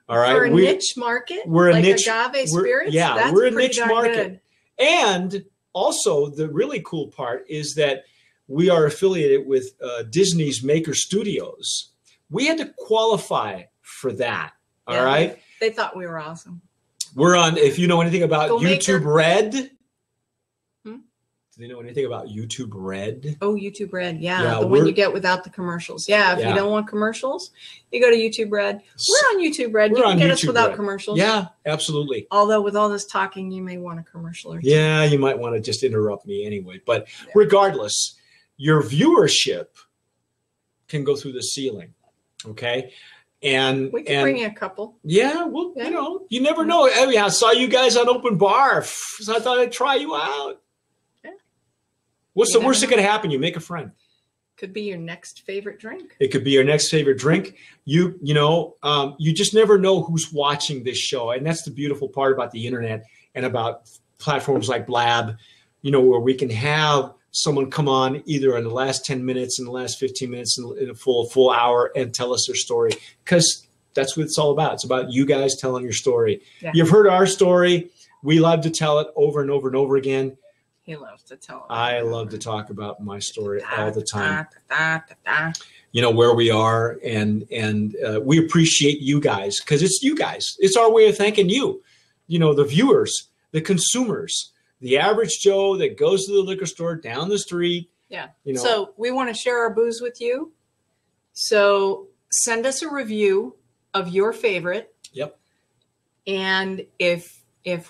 Yeah. All right. For a niche market, we're a like niche agave spirits. Yeah, that's we're a niche market. Good. And also the really cool part is that we are affiliated with Disney's Maker Studios. We had to qualify for that. All right. They thought we were awesome. We're on, if you know anything about YouTube Maker. Red. Do they know anything about YouTube Red? Oh, YouTube Red. Yeah, the one you get without the commercials. Yeah, if you don't want commercials, you go to YouTube Red. We're on YouTube Red. You can get us without commercials. Yeah, absolutely. Although with all this talking, you may want a commercial or two. Yeah, you might want to just interrupt me anyway. But regardless, your viewership can go through the ceiling. Okay. And we can bring you a couple. Yeah, well, you know, you never know. I mean, I saw you guys on Open Bar, so I thought I'd try you out. Yeah. What's the worst that could happen? You make a friend. Could be your next favorite drink. It could be your next favorite drink. You just never know who's watching this show, and that's the beautiful part about the internet and about platforms like Blab. You know, where we can have someone come on either in the last 10 minutes, in the last 15 minutes, in a full hour and tell us their story. Because that's what it's all about. It's about you guys telling your story. Yeah. You've heard our story. We love to tell it over and over and over again. He loves to tell it. I love to talk about my story all the time. You know, where we are. And we appreciate you guys because it's you guys. It's our way of thanking you. You know, the viewers, the consumers. The average Joe that goes to the liquor store down the street. Yeah. You know. So we want to share our booze with you. So send us a review of your favorite. Yep. And if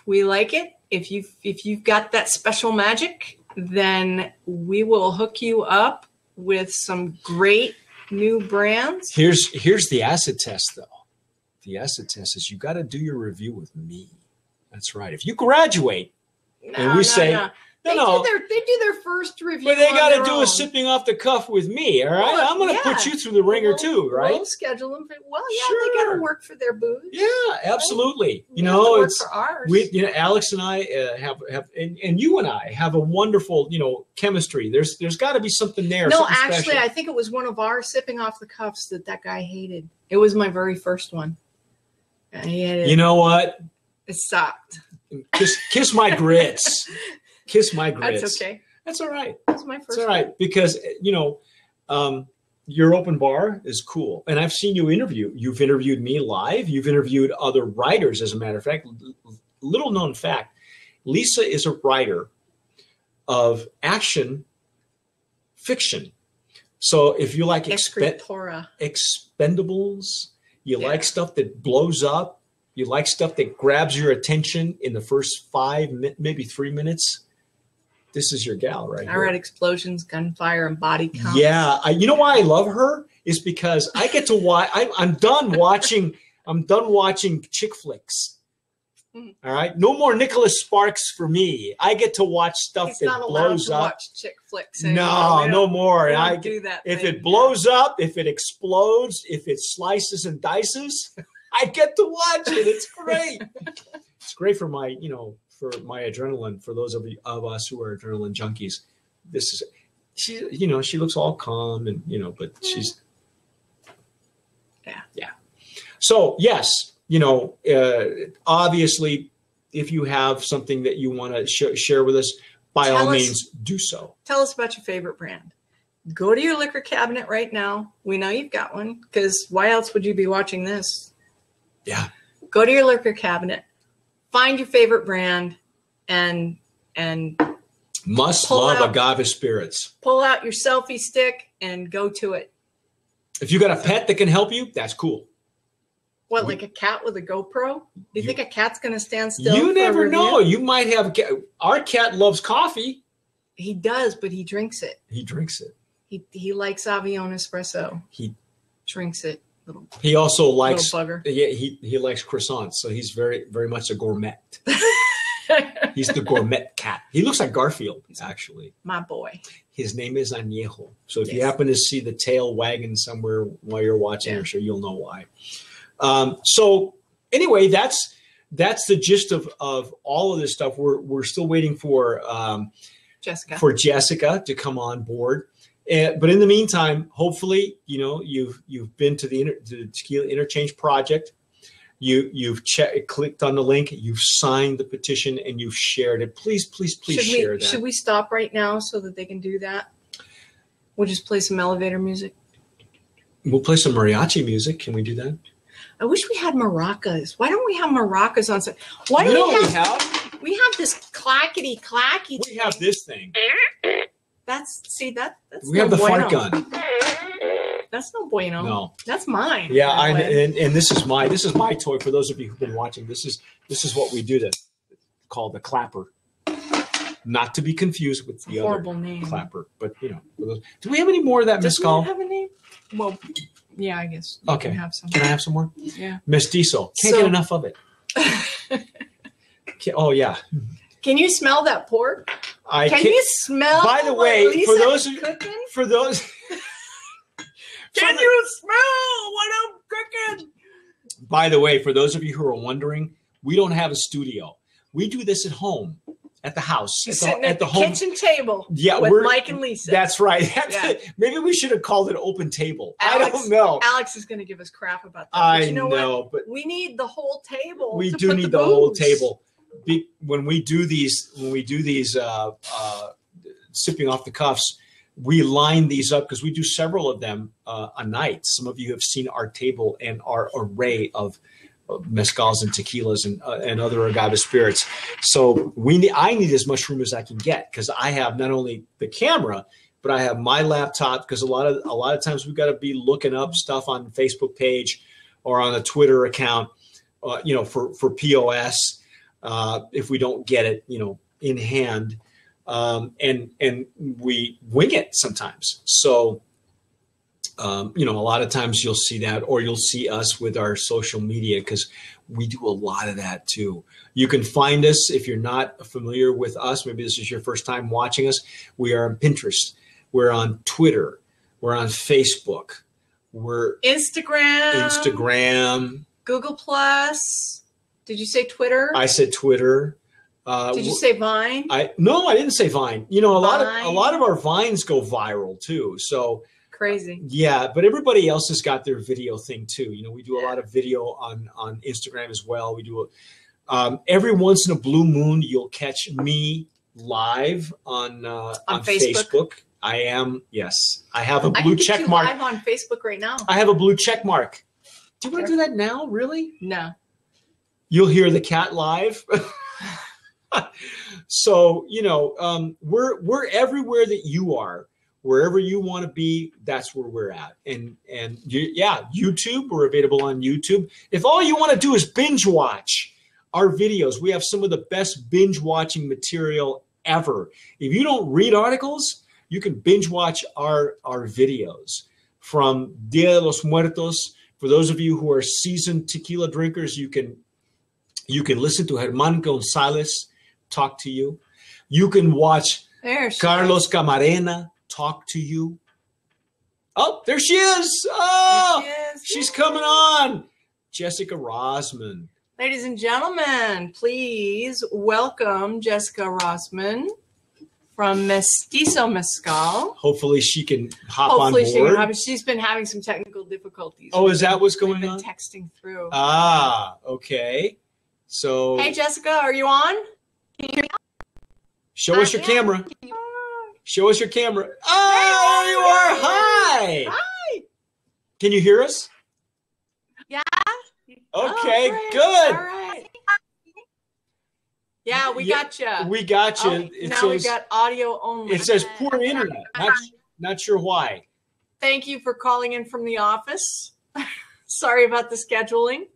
we like it, if you've got that special magic, then we will hook you up with some great new brands. Here's the acid test though. The acid test is you got to do your review with me. That's right. If you graduate, and we say, they do their first review. But they got to do a sipping off the cuff with me, all right? I'm going to put you through the ringer too, right? We'll schedule them. They got to work for their booze. Yeah, absolutely. You know, it's for ours. Alex and I have and you and I have a wonderful, chemistry. There's got to be something there. No, actually, special. I think it was one of our sipping off the cuffs that guy hated. It was my very first one. He hated You know what? It sucked. Kiss my grits. Kiss my grits. That's okay. That's all right. That's my first. That's all right because your open bar is cool, and I've seen you interview. You've interviewed me live. You've interviewed other writers, as a matter of fact. Little known fact: Lisa is a writer of action fiction. So if you like Expendables, you like stuff that blows up. You like stuff that grabs your attention in the first 5, maybe 3 minutes. This is your gal, right? I read explosions, gunfire, and body count. Yeah, you know why I love her is because I get to watch. I'm done watching. I'm done watching chick flicks. All right, no more Nicholas Sparks for me. I get to watch stuff that blows up. He's not allowed to watch chick flicks anymore. No more. I do that. If it blows up, if it explodes, if it slices and dices. I get to watch it. It's great. It's great for my, for my adrenaline. For those of us who are adrenaline junkies, she looks all calm and but she's, yeah. So yes, obviously, if you have something that you want to share with us, by all means, do so. Tell us about your favorite brand. Go to your liquor cabinet right now. We know you've got one because why else would you be watching this? Yeah. Go to your liquor cabinet, find your favorite brand, and must love agave spirits. Pull out your selfie stick and go to it. If you got a pet that can help you, that's cool. What, like a cat with a GoPro? Do you think a cat's going to stand still? You never know. You might have our cat loves coffee. He does, but he drinks it. He drinks it. He likes Avion espresso. He drinks it. He also likes bugger. Yeah, he likes croissants, so he's very, very much a gourmet. He's the gourmet cat. He looks like Garfield, actually. My boy. His name is Añejo. So if you happen to see the tail wagging somewhere while you're watching, I'm sure you'll know why. So anyway, that's that's the gist of all of this stuff. We're still waiting for Jessica to come on board. But in the meantime, hopefully, you've been to the Tequila Interchange Project. You've clicked on the link, you've signed the petition, and you've shared it. Please share that. Should we stop right now so that they can do that? We'll just play some elevator music. We'll play some mariachi music. Can we do that? I wish we had maracas. Why don't we have maracas on? We have this clackety. We have this thing. That's we have the fart gun. That's no bueno. No, that's mine. Yeah, and this is my toy. For those of you who've been watching, this is what we do. That's called the clapper. Not to be confused with the horrible other name. Clapper, but do we have any more of that Mezcal? Does it have a name? Well, yeah, I guess. Okay. Can I have some more? Yeah. Mestizo. Can't get enough of it. Oh yeah. Can you smell that pork? Can you smell? By the way, Lisa for those can you smell what I'm cooking? By the way, for those of you who are wondering, we don't have a studio. We do this at home, at the house, sitting at the kitchen table. Yeah, with Mike and Lisa. That's right. Maybe we should have called it open table. I don't know. Alex is going to give us crap about that. I know, but we need the whole table. We do need the whole table. When we do these, sipping off the cuffs, we line these up because we do several of them a night. Some of you have seen our table and our array of mezcals and tequilas and other agave spirits. So I need as much room as I can get because I have not only the camera, but I have my laptop because a lot of times we've got to be looking up stuff on the Facebook page or on a Twitter account, for POS. If we don't get it, in hand, and we wing it sometimes. So, a lot of times you'll see that, or you'll see us with our social media because we do a lot of that too. You can find us if you're not familiar with us. Maybe this is your first time watching us. We are on Pinterest. We're on Twitter. We're on Facebook. We're Instagram. Google Plus. Did you say Twitter? I said Twitter. Did you say Vine? No, I didn't say Vine. A lot of our Vines go viral too. So crazy. Yeah, but everybody else has got their video thing too. We do a lot of video on Instagram as well. We do every once in a blue moon you'll catch me live on Facebook. I am, yes. I have a blue check mark. Live on Facebook right now. I have a blue check mark. Do you want to do that now? Really? No. You'll hear the cat live. So, we're everywhere that you are. Wherever you want to be, that's where we're at. And YouTube, we're available on YouTube. If all you want to do is binge watch our videos, we have some of the best binge watching material ever. If you don't read articles, you can binge watch our videos from Dia de los Muertos. For those of you who are seasoned tequila drinkers, you can listen to Germán González talk to you. You can watch Carlos Camarena talk to you. Oh, there she is. Oh, she's coming on. Jessica Rosman. Ladies and gentlemen, please welcome Jessica Rosman from Mestizo Mezcal. Hopefully she can hop on board. She's been having some technical difficulties. Oh, is that what's going on? Texting through. Okay. So. Hey, Jessica, are you on? Can you hear me? Show us your camera. Show us your camera. Oh, there you are. Hi. Hi. Can you hear us? Yeah. Okay, good. All right. Yeah, we got you. We got you. Now we got audio only. It says poor internet. Not sure why. Thank you for calling in from the office. Sorry about the scheduling.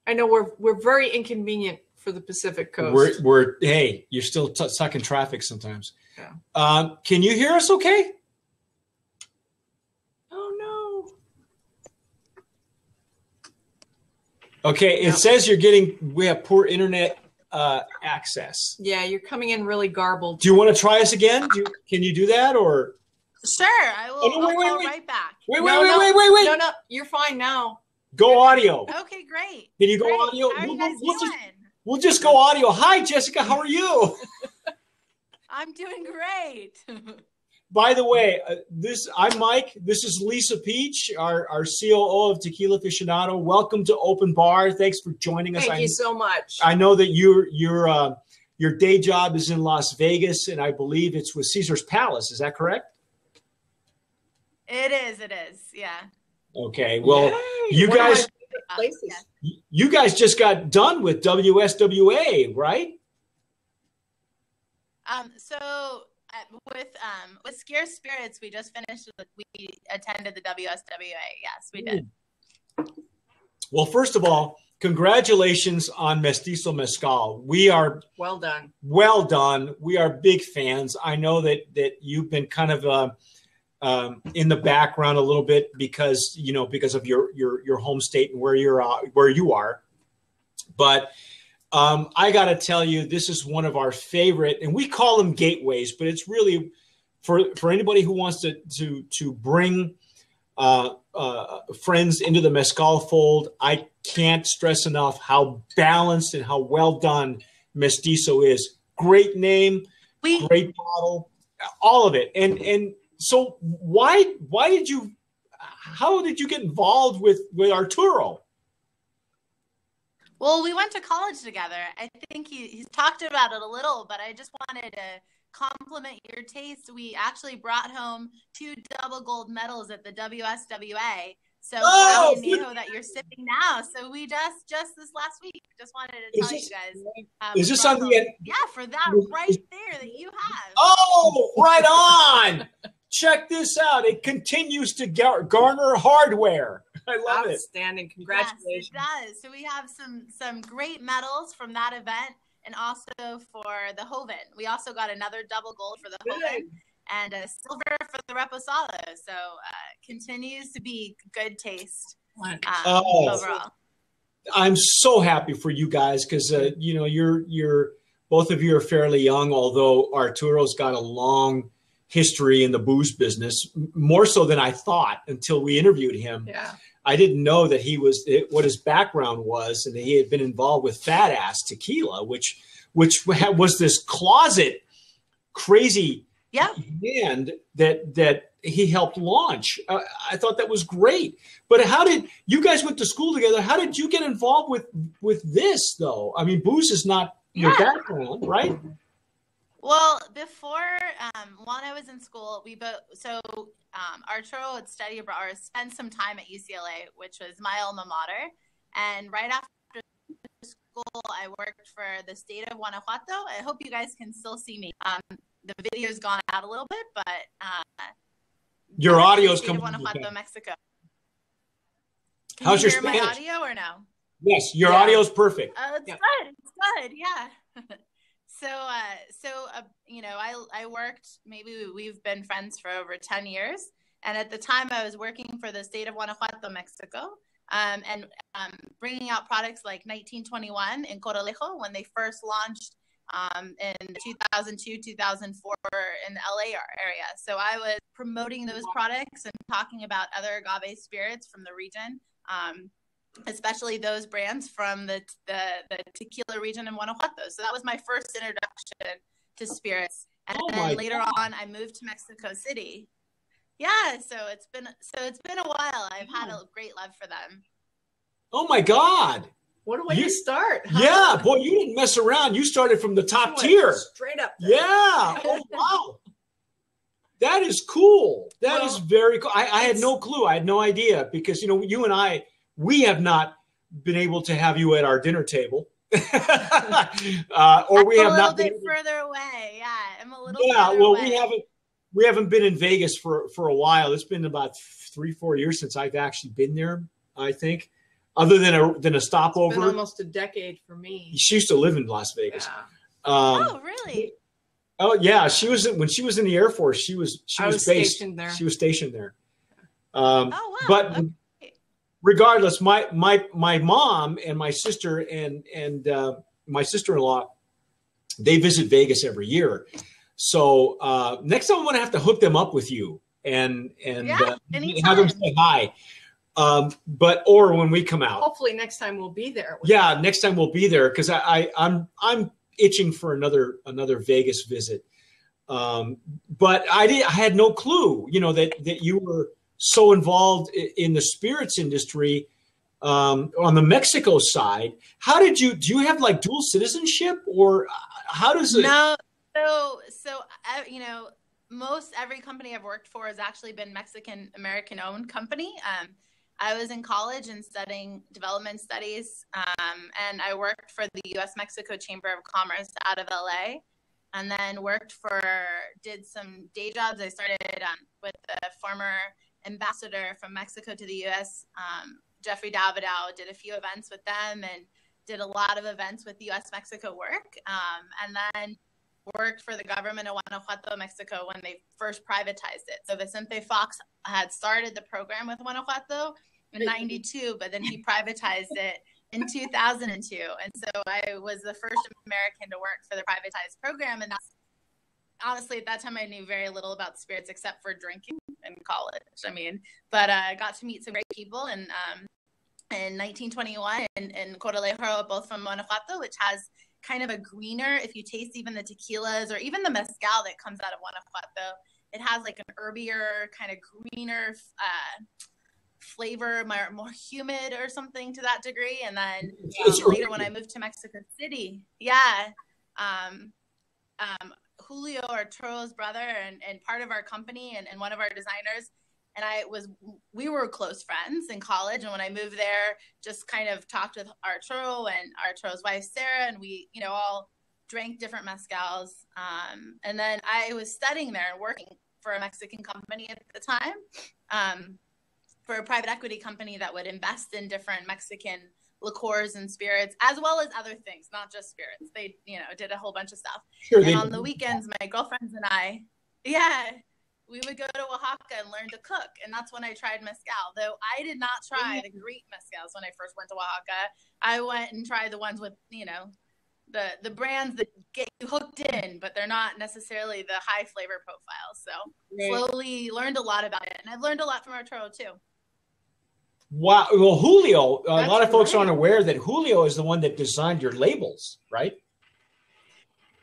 I know we're very inconvenient for the Pacific Coast. Hey, you're still stuck in traffic sometimes. Yeah. Can you hear us okay? Oh, no. Okay, it says we have poor internet access. Yeah, you're coming in really garbled. Do you want to try us again? Can you do that or? Sure, I will. I'll call right back. Wait. No, you're fine now. Go audio. Okay, great. Can you go Great. audio? How are you guys doing? We'll just go audio. Hi, Jessica. How are you? I'm doing great. By the way, I'm Mike. This is Lisa Peach, our COO of Tequila Aficionado. Welcome to Open Bar. Thanks for joining us. Thank you so much. I know that your day job is in Las Vegas, and I believe it's with Caesar's Palace. Is that correct? It is. Yeah. Okay. Well, Yay. you guys, Places. you guys just got done with WSWA, right? So with Scare Spirits, we just finished. We attended the WSWA. Yes, we did. Well, first of all, congratulations on Mestizo Mezcal. We are well done. Well done. We are big fans. I know that you've been kind of in the background a little bit because of your home state and where you are. But I got to tell you, this is one of our favorite, and we call them gateways, but it's really for anybody who wants to bring friends into the Mezcal fold. I can't stress enough how balanced and how well done Mestizo is. Great name, great bottle, all of it. And so how did you get involved with Arturo? Well, we went to college together. I think he's talked about it a little, but I just wanted to compliment your taste. We actually brought home 2 double gold medals at the WSWA. So that you're sipping now. So we just this last week just wanted to tell you guys. Is this on the end? Yeah, for that right there that you have. Oh, right on. Check this out. It continues to garner hardware. I love it. Outstanding. Congratulations. Yes, it does. So we have some great medals from that event and also for the Joven. We also got another double gold for the Joven and a silver for the Reposado. So continues to be good taste overall. I'm so happy for you guys because, you're both of you are fairly young, although Arturo's got a long history in the booze business, more so than I thought until we interviewed him. Yeah. I didn't know that what his background was, and that he had been involved with Fat Ass Tequila, which was this closet crazy band that he helped launch. I thought that was great. But how did you guys went to school together? How did you get involved with this though? I mean, booze is not your background, right? Well, before while I was in school, Arturo would study abroad or spend some time at UCLA, which was my alma mater. And right after school, I worked for the state of Guanajuato. I hope you guys can still see me. The video's gone out a little bit, but your audio's coming. Guanajuato, Mexico. Can How's you your hear Spanish? my audio or no? Yes, your audio's perfect. It's good. It's good. Yeah. So, I worked, maybe we've been friends for over 10 years. And at the time I was working for the state of Guanajuato, Mexico, and bringing out products like 1921 in Corralejo when they first launched in 2002, 2004 in the LA area. So I was promoting those products and talking about other agave spirits from the region, especially those brands from the tequila region in Guanajuato. So that was my first introduction to spirits. And then later on, I moved to Mexico City. Yeah, so it's been a while. I've had a great love for them. Oh my God! What a way to start! Huh? Yeah, boy, you didn't mess around. You started from the top tier, straight up. There. Yeah. Oh wow. That is cool. That is very cool. I had no clue. I had no idea because you and I. We have not been able to have you at our dinner table, or we have not. A little bit further away. Yeah, I'm a little. Yeah, further well, away. we haven't been in Vegas for a while. It's been about 3-4 years since I've actually been there. I think, other than a stopover. It's been almost a decade for me. She used to live in Las Vegas. Yeah. Oh, really? Oh, yeah. When she was in the Air Force. She was based stationed there. She was stationed there. Oh wow! But. Okay. Regardless, my mom and my sister and my sister-in-law, they visit Vegas every year. So next time I'm going to have to hook them up with you and have them say hi. or when we come out. Hopefully next time we'll be there. Yeah, next time we'll be there, because I'm itching for another Vegas visit. But I had no clue, that you were so involved in the spirits industry on the Mexico side. Do you have like dual citizenship, or how does it? No, so most every company I've worked for has actually been Mexican American owned company. I was in college and studying development studies, and I worked for the U.S. Mexico Chamber of Commerce out of LA, and then did some day jobs. I started with the former ambassador from Mexico to the U.S., Jeffrey Davidow, did a few events with them and did a lot of events with U.S. Mexico work, and then worked for the government of Guanajuato, Mexico when they first privatized it. So Vicente Fox had started the program with Guanajuato in 92, but then he privatized it in 2002. And so I was the first American to work for the privatized program. And honestly, at that time, I knew very little about spirits except for drinking in college. But I got to meet some great people. And in 1921 in Corralejo, both from Guanajuato, which has kind of a greener, if you taste even the tequilas or even the mezcal that comes out of Guanajuato, it has like an herbier, kind of greener flavor, more humid or something to that degree. And then later when I moved to Mexico City, Julio, Arturo's brother and part of our company and one of our designers, and we were close friends in college. And when I moved there, just kind of talked with Arturo and Arturo's wife, Sarah, and we, all drank different mezcals. And then I was studying there and working for a Mexican company at the time, for a private equity company that would invest in different Mexican liqueurs and spirits, as well as other things, not just spirits. They, did a whole bunch of stuff. Sure, and on the weekends, my girlfriends and I, we would go to Oaxaca and learn to cook. And that's when I tried mezcal. Though I did not try the great mezcals when I first went to Oaxaca. I went and tried the ones with, the brands that get you hooked in, but they're not necessarily the high flavor profile. So slowly learned a lot about it. And I've learned a lot from Arturo too. Wow. Well, Julio, a lot of folks aren't aware that Julio is the one that designed your labels, right?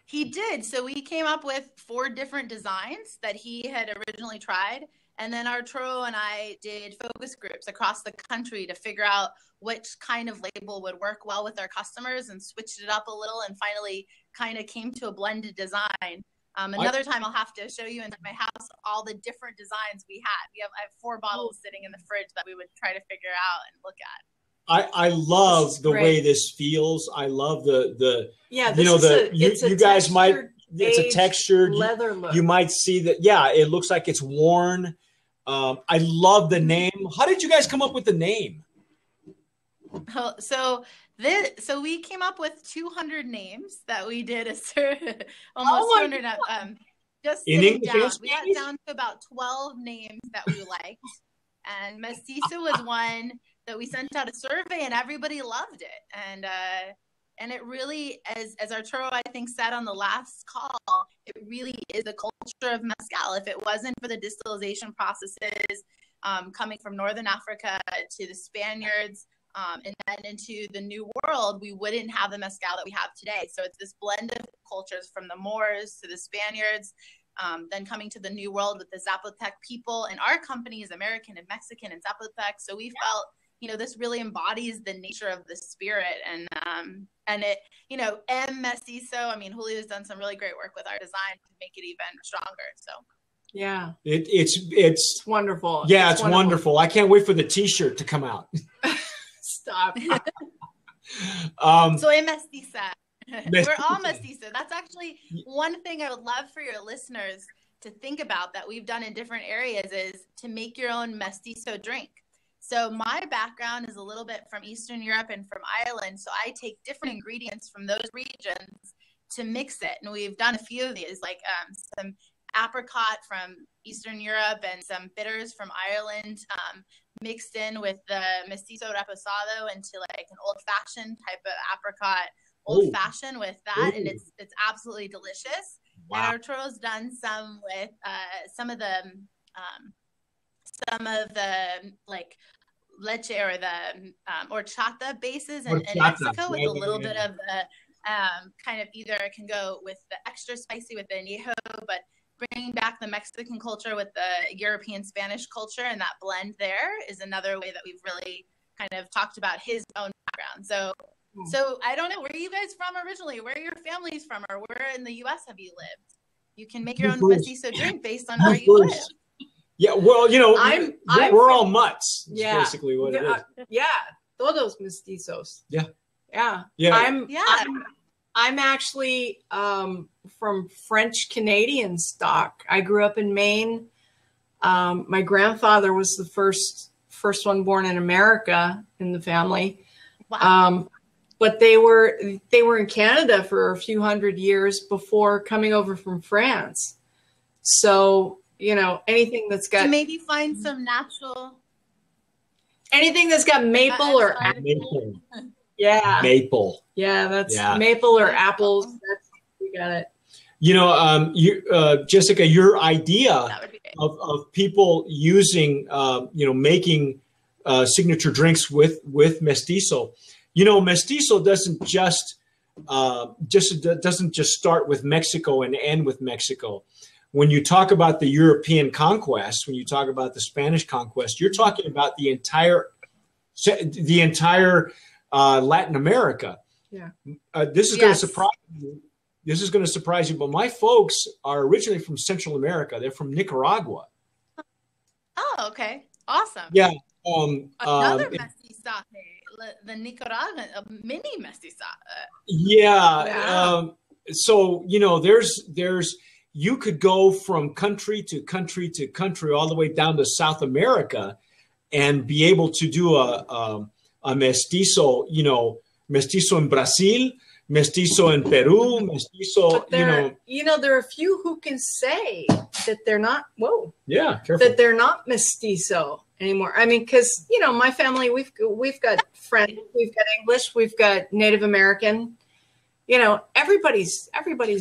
He did. So we came up with 4 different designs that he had originally tried. And then Arturo and I did focus groups across the country to figure out which kind of label would work well with our customers, and switched it up a little and finally kind of came to a blended design. Another time I'll have to show you in my house all the different designs we had. I have 4 bottles sitting in the fridge that we would try to figure out and look at. I love the way this feels. I love the it's a textured leather look. You might see that. Yeah, it looks like it's worn. I love the name. How did you guys come up with the name? So we came up with 200 names that we did almost 200 just sitting down. We got down to about 12 names that we liked, and Mestizo was one that we sent out a survey and everybody loved it. And it really, as Arturo I think said on the last call, it really is the culture of mezcal. If it wasn't for the distillation processes coming from Northern Africa to the Spaniards, and then into the New World, we wouldn't have the mezcal that we have today. So it's this blend of cultures from the Moors to the Spaniards, then coming to the New World with the Zapotec people. And our company is American and Mexican and Zapotec. So we felt, this really embodies the nature of the spirit. And it, M Mestizo, Julio's done some really great work with our design to make it even stronger. So yeah, it's wonderful. Yeah, it's wonderful. I can't wait for the T-shirt to come out. Stop. Soy mestiza. We're all mestizo. That's actually one thing I would love for your listeners to think about that we've done in different areas is to make your own mestizo drink. So my background is a little bit from Eastern Europe and from Ireland. So I take different ingredients from those regions to mix it. And we've done a few of these, like some apricot from Eastern Europe and some bitters from Ireland, mixed in with the mestizo reposado into like an old-fashioned type of apricot old-fashioned with that. Ooh. And it's absolutely delicious. Wow. And Arturo's done some with some of the like leche or the horchata bases in Mexico, with a little bit of the kind of, either it can go with the extra spicy with the añejo, but bringing back the Mexican culture with the European Spanish culture, and that blend there is another way that we've really kind of talked about his own background. So I don't know, where are you guys from originally? Where are your families from, or where in the U.S. have you lived? You can make your own mestizo drink based on where you live. Yeah, well, you know, we're all mutts. Yeah, basically what it is. Yeah, todos mestizos. Yeah, yeah, yeah. I'm actually from French Canadian stock. I grew up in Maine. My grandfather was the first one born in America in the family. Wow. But they were in Canada for a few hundred years before coming over from France. So, you know, anything that's got, to maybe find some natural, anything that's got maple or maple. Yeah. Maple. Yeah, that's maple or apples. We got it. You know, Jessica, your idea of people using, making signature drinks with Mestizo. You know, Mestizo doesn't just start with Mexico and end with Mexico. When you talk about the European conquest, when you talk about the Spanish conquest, you're talking about the entire Latin America. Yeah. This is going to surprise you. This is going to surprise you, but my folks are originally from Central America. They're from Nicaragua. Oh, okay. Awesome. Yeah. Another mestizaje, the Nicaraguan, a mini mestizaje. Yeah. So, you know, there's you could go from country to country to country all the way down to South America and be able to do a mestizo, you know, mestizo in Brazil, mestizo in Peru, mestizo, there are a few who can say that they're not, yeah, careful. That they're not mestizo anymore. I mean, because, you know, my family, we've got French, we've got English, we've got Native American. You know, everybody's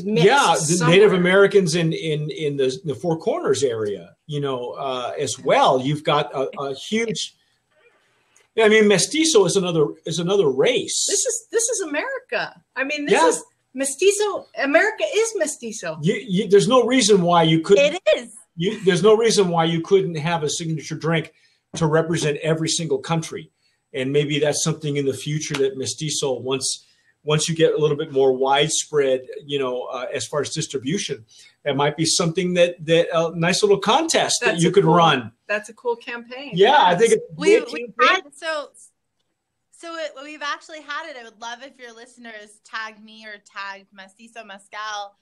mixed. Yeah, the somewhere. Native Americans in the Four Corners area, you know, as well. You've got a huge. I mean, mestizo is another race. This is America. I mean, this is mestizo. America is mestizo. There's no reason why you couldn't. It is. There's no reason why you couldn't have a signature drink to represent every single country, and maybe that's something in the future that mestizo once you get a little bit more widespread, you know, as far as distribution, that might be something that a nice little contest that you could run. That's a cool campaign. Yeah, I think we've actually had it. I would love if your listeners tag me or tag Mestizo Mezcal,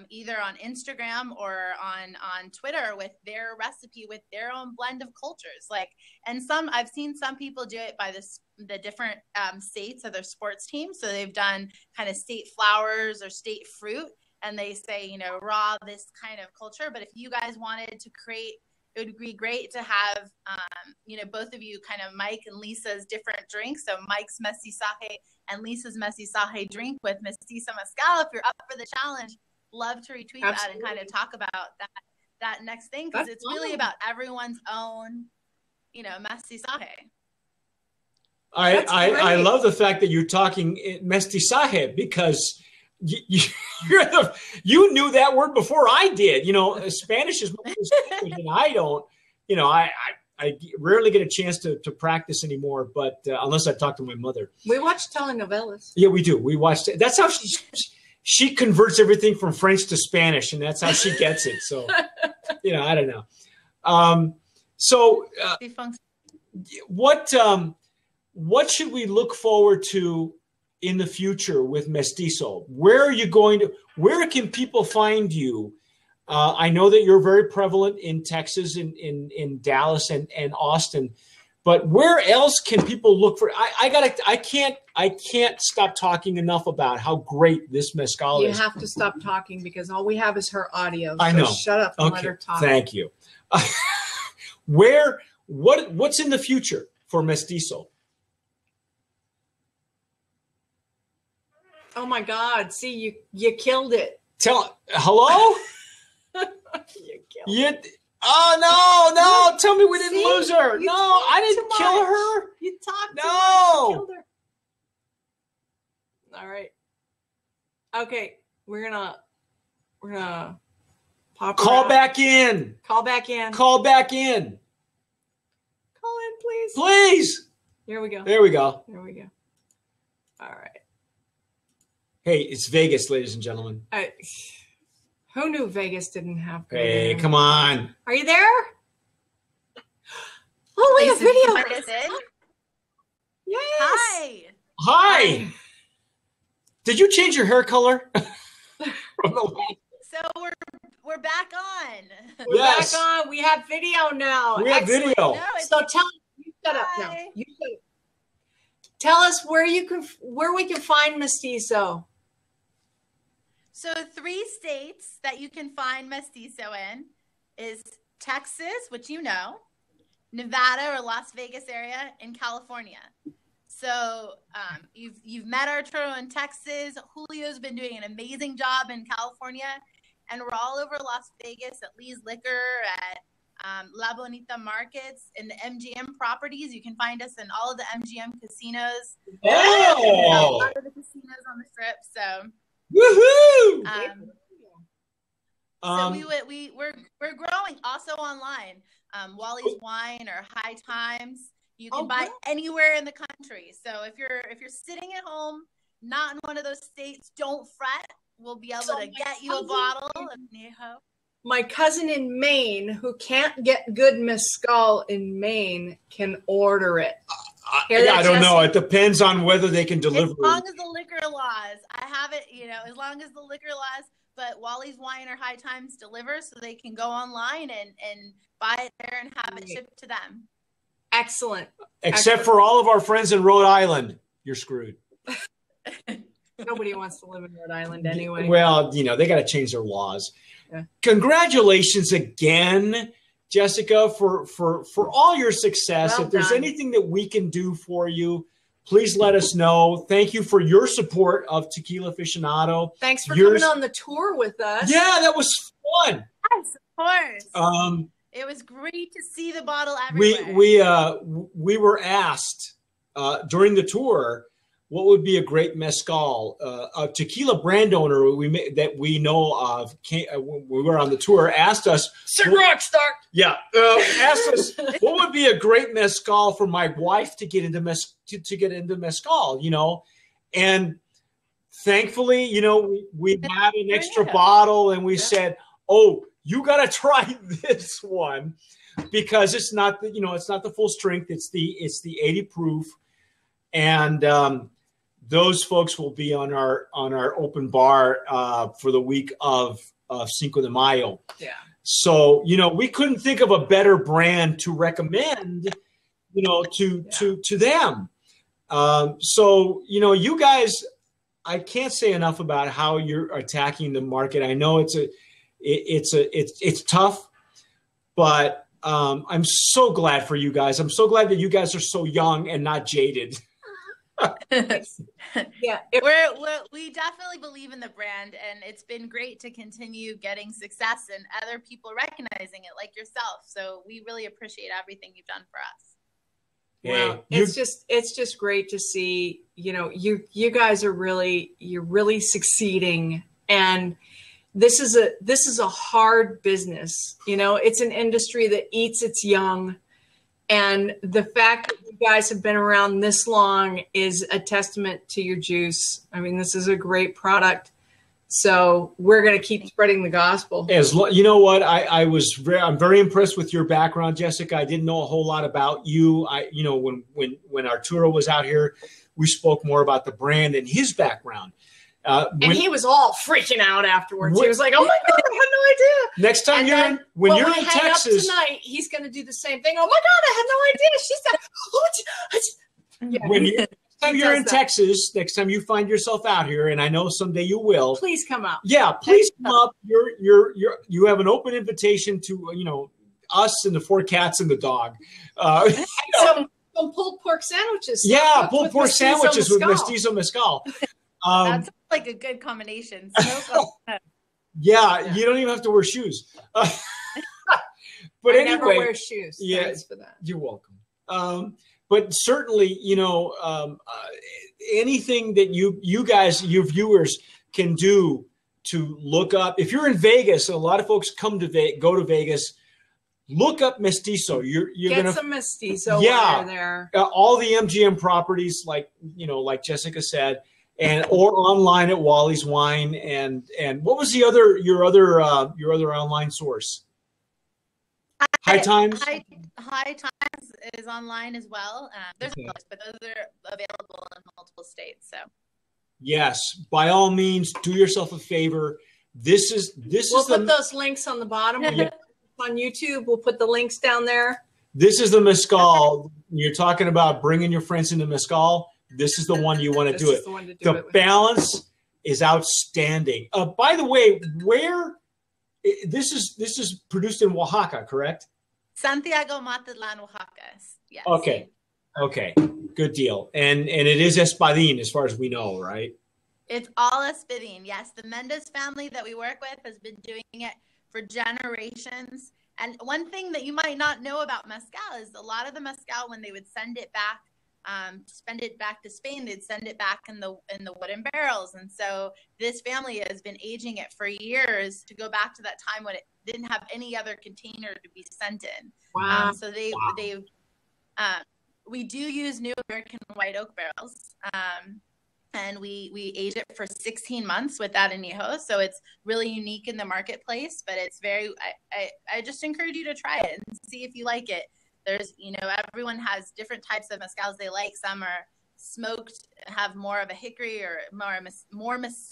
either on Instagram or on Twitter with their recipe, with their own blend of cultures. I've seen some people do it by the different states of their sports teams. So they've done kind of state flowers or state fruit, and they say, you know, raw, this kind of culture. But if you guys wanted to create, it would be great to have, both of you, kind of Mike and Lisa's different drinks. So Mike's mestizaje and Lisa's mestizaje drink with Mestizo Mezcal. If you're up for the challenge, love to retweet that and kind of talk about that next thing, because it's really about everyone's own, you know, mestizaje. I love the fact that you're talking mestizaje, because you knew that word before I did. You know, Spanish is more Spanish, and I don't. You know, I rarely get a chance to practice anymore, but unless I talk to my mother. We watch telenovelas. Yeah, we do. We watch. That's how she converts everything from French to Spanish, and that's how she gets it. So, you know, I don't know. What should we look forward to in the future with Mestizo? Where can people find you? I know that you're very prevalent in Texas, in Dallas and Austin, but where else can people look for? I can't stop talking enough about how great this mezcal is. You have to stop talking, because all we have is her audio. So I know. Shut up and let her talk. Thank you. What's in the future for Mestizo? Oh my God! See, you killed it. Hello. Oh, no. Tell me we didn't See? lose her. You No, talked I didn't too kill much. her. You talked No. too much. You killed her. All right. Okay, we're gonna pop her Call out. back in. Call back in. Call back in. Call in, please. Please. Here we go. There we go. There we go. All right. Hey, it's Vegas, ladies and gentlemen. Who knew Vegas didn't have great Hey, internet? come on. Are you there? Oh, we have Lisa, video. invite us in? Yes. Hi. Hi. Did you change your hair color? From the last- So we're back on. We're Yes. back on. We have video now. We have Excellent. video. No, it's So tell you shut up now. Hi. You shut up. Tell us where we can find Mestizo. So 3 states that you can find Mestizo in is Texas, which you know, Nevada or Las Vegas area, and California. So you've met Arturo in Texas. Julio's been doing an amazing job in California, and we're all over Las Vegas at Lee's Liquor, at La Bonita Markets, in the MGM properties. You can find us in all of the MGM casinos. A Oh. lot of the casinos on the strip. So. Woohoo. We're growing also online. Wally's Wine or High Times. You can buy anywhere in the country. So if you're sitting at home, not in one of those states, don't fret. We'll be able to get you a bottle of Neho. My cousin in Maine, who can't get good mezcal in Maine, can order it. I don't know. It depends on whether they can deliver. As long as the liquor laws, I have it, as long as the liquor laws, but Wally's Wine or High Times deliver, so they can go online and buy it there and have it shipped to them. Excellent. Except for all of our friends in Rhode Island. You're screwed. Nobody wants to live in Rhode Island anyway. Well, they got to change their laws. Yeah. Congratulations again, Jessica, for all your success. Well if there's done. anything that we can do for you, please let us know. Thank you for your support of Tequila Aficionado. Thanks for coming on the tour with us. Yeah, that was fun. Yes, of course. It was great to see the bottle everywhere. We were asked during the tour what would be a great mezcal. A tequila brand owner that we know of when we were on the tour asked us. Rockstar. Yeah, asked us what would be a great mezcal for my wife to get into mezcal. And thankfully, we had an extra bottle, and we said, "Oh, you got to try this one because it's not the full strength. It's the 80 proof, and those folks will be on our open bar for the week of Cinco de Mayo. Yeah. So we couldn't think of a better brand to recommend, to them. So you guys, I can't say enough about how you're attacking the market. I know it's tough, but I'm so glad for you guys. I'm so glad that you guys are so young and not jaded. Yeah, we definitely believe in the brand, and it's been great to continue getting success and other people recognizing it like yourself. So we really appreciate everything you've done for us. Well, it's just great to see, you guys are really succeeding, and this is a hard business. It's an industry that eats its young, and the fact that you guys have been around this long is a testament to your juice. I mean, this is a great product. So we're going to keep spreading the gospel. You know what? I'm very impressed with your background, Jessica. I didn't know a whole lot about you. When Arturo was out here, we spoke more about the brand and his background. And he was all freaking out afterwards. He was like, "Oh my God, I had no idea." Next time when you're in Texas tonight, he's going to do the same thing. "Oh my God, I had no idea." She said, Next time you're in Texas, next time you find yourself out here, and I know someday you will. Please come out. Yeah, please come up. You have an open invitation to us and the 4 cats and the dog. Some pulled pork sandwiches. Yeah, pulled pork sandwiches with Mestizo Mezcal. That sounds like a good combination. So yeah, you don't even have to wear shoes. But I anyway, never wear shoes. Yeah, thanks for that. You're welcome. But certainly, anything that you guys, your viewers, can do to look up. If you're in Vegas, a lot of folks go to Vegas. Look up Mestizo. You're Get gonna some Mestizo yeah, there. All the MGM properties, like Jessica said, or online at Wally's Wine. And what was your other online source? High Times. High Times is online as well. There's others, but those are available in multiple states. So yes, by all means, do yourself a favor. We'll put those links on the bottom. Yeah. On YouTube, we'll put the links down there. This is the Mezcal. You're talking about bringing your friends into Mezcal. This is the one you want to do it. The balance is outstanding. By the way, this is produced in Oaxaca, correct? Santiago, Mazatlan, Oaxaca. Yes. Okay. Good deal. And it is Espadín as far as we know, right? It's all Espadín. Yes. The Mendez family that we work with has been doing it for generations. And one thing that you might not know about Mezcal is a lot of the Mezcal, when they would send it back to Spain, they'd send it back in the wooden barrels. And so this family has been aging it for years to go back to that time when it didn't have any other container to be sent in. Wow. So we do use new American white oak barrels. And we age it for 16 months with that añejo. So it's really unique in the marketplace, but it's I just encourage you to try it and see if you like it. There's, everyone has different types of mezcals they like. Some are smoked, have more of a hickory or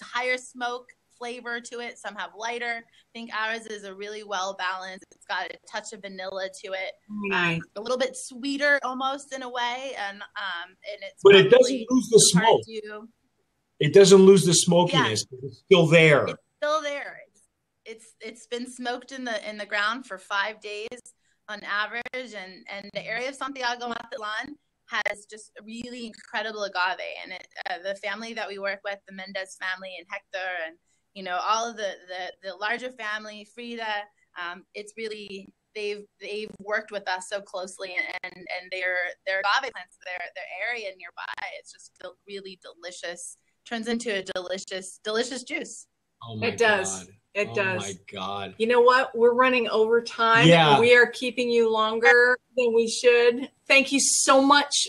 higher smoke flavor to it. Some have lighter. I think ours is a really well balanced. It's got a touch of vanilla to it. Nice. A little bit sweeter almost in a way. And it's but it doesn't lose the smoke. It doesn't lose the smokiness. Yeah. It's still there. It's still there. It's been smoked in the ground for 5 days on average, and the area of Santiago Mazatlan has just really incredible agave. And the family that we work with, the Mendez family and Hector, and all of the larger family, Frida, it's really they've worked with us so closely, and their agave plants, their area nearby, it's just really delicious. Turns into a delicious juice. Oh my God. It does. Oh my God. You know what? We're running over time. Yeah. We are keeping you longer than we should. Thank you so much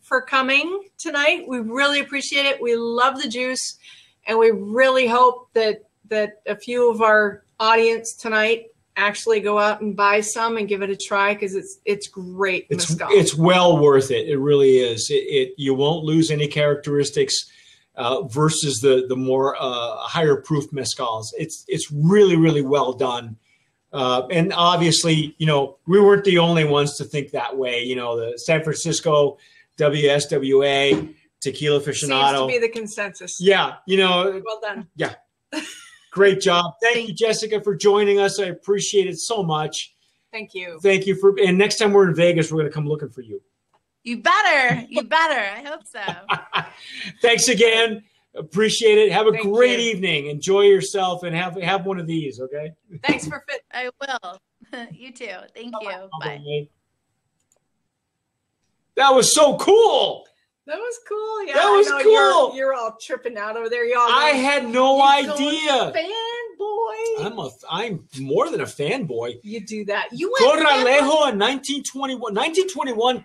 for coming tonight. We really appreciate it. We love the juice, and we really hope that a few of our audience tonight actually go out and buy some and give it a try, because it's great mezcal. It's well worth it. It really is. You won't lose any characteristics versus the more higher proof mezcals. It's really, really well done. And obviously, we weren't the only ones to think that way. The San Francisco WSWA Tequila Aficionado seems to be the consensus. Yeah, well done. Yeah, great job. Thank you, Jessica, for joining us. I appreciate it so much. Thank you. Thank you and next time we're in Vegas, we're going to come looking for you. You better. I hope so. Thanks again. Appreciate it. Have a great evening. Enjoy yourself and have one of these, okay? Thanks for fit. I will. You too. Thank you. Bye. That was so cool. That was cool. Yeah, that was cool. You're all tripping out over there. I had no idea. Fanboy. I'm more than a fanboy. You do that. You went Corralejo in 1921. 1921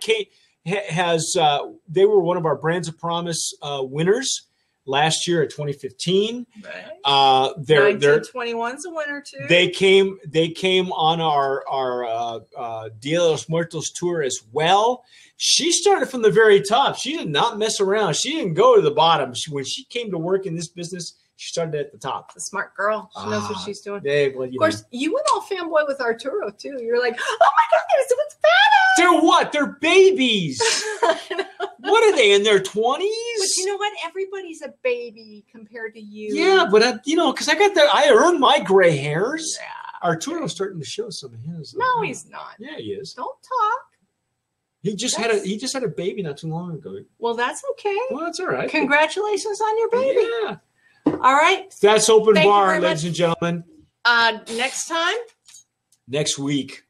they were one of our Brands of Promise winners last year at 2015. Right. 1921's a winner too. They came on our Dia de los Muertos tour as well. She started from the very top. She did not mess around. She didn't go to the bottom. When she came to work in this business, she started at the top. A smart girl. She knows what she's doing. Of course, you went all fanboy with Arturo too. You're like, oh my God, there's what's badass. They're what? They're babies. What are they, in their 20s? But you know what? Everybody's a baby compared to you. Yeah, but because I earned my gray hairs. Yeah. Arturo's starting to show some of his. No, he's not. Yeah, he is. Don't talk. He just had a baby not too long ago. Well, that's okay. Well, that's all right. Congratulations on your baby. Yeah. All right. That's open bar, ladies and gentlemen. Next time? Next week.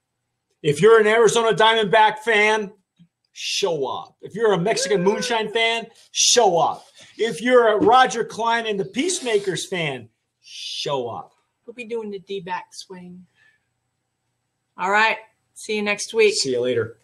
If you're an Arizona Diamondback fan, show up. If you're a Mexican Moonshine fan, show up. If you're a Roger Klein and the Peacemakers fan, show up. We'll be doing the D-back swing. All right. See you next week. See you later.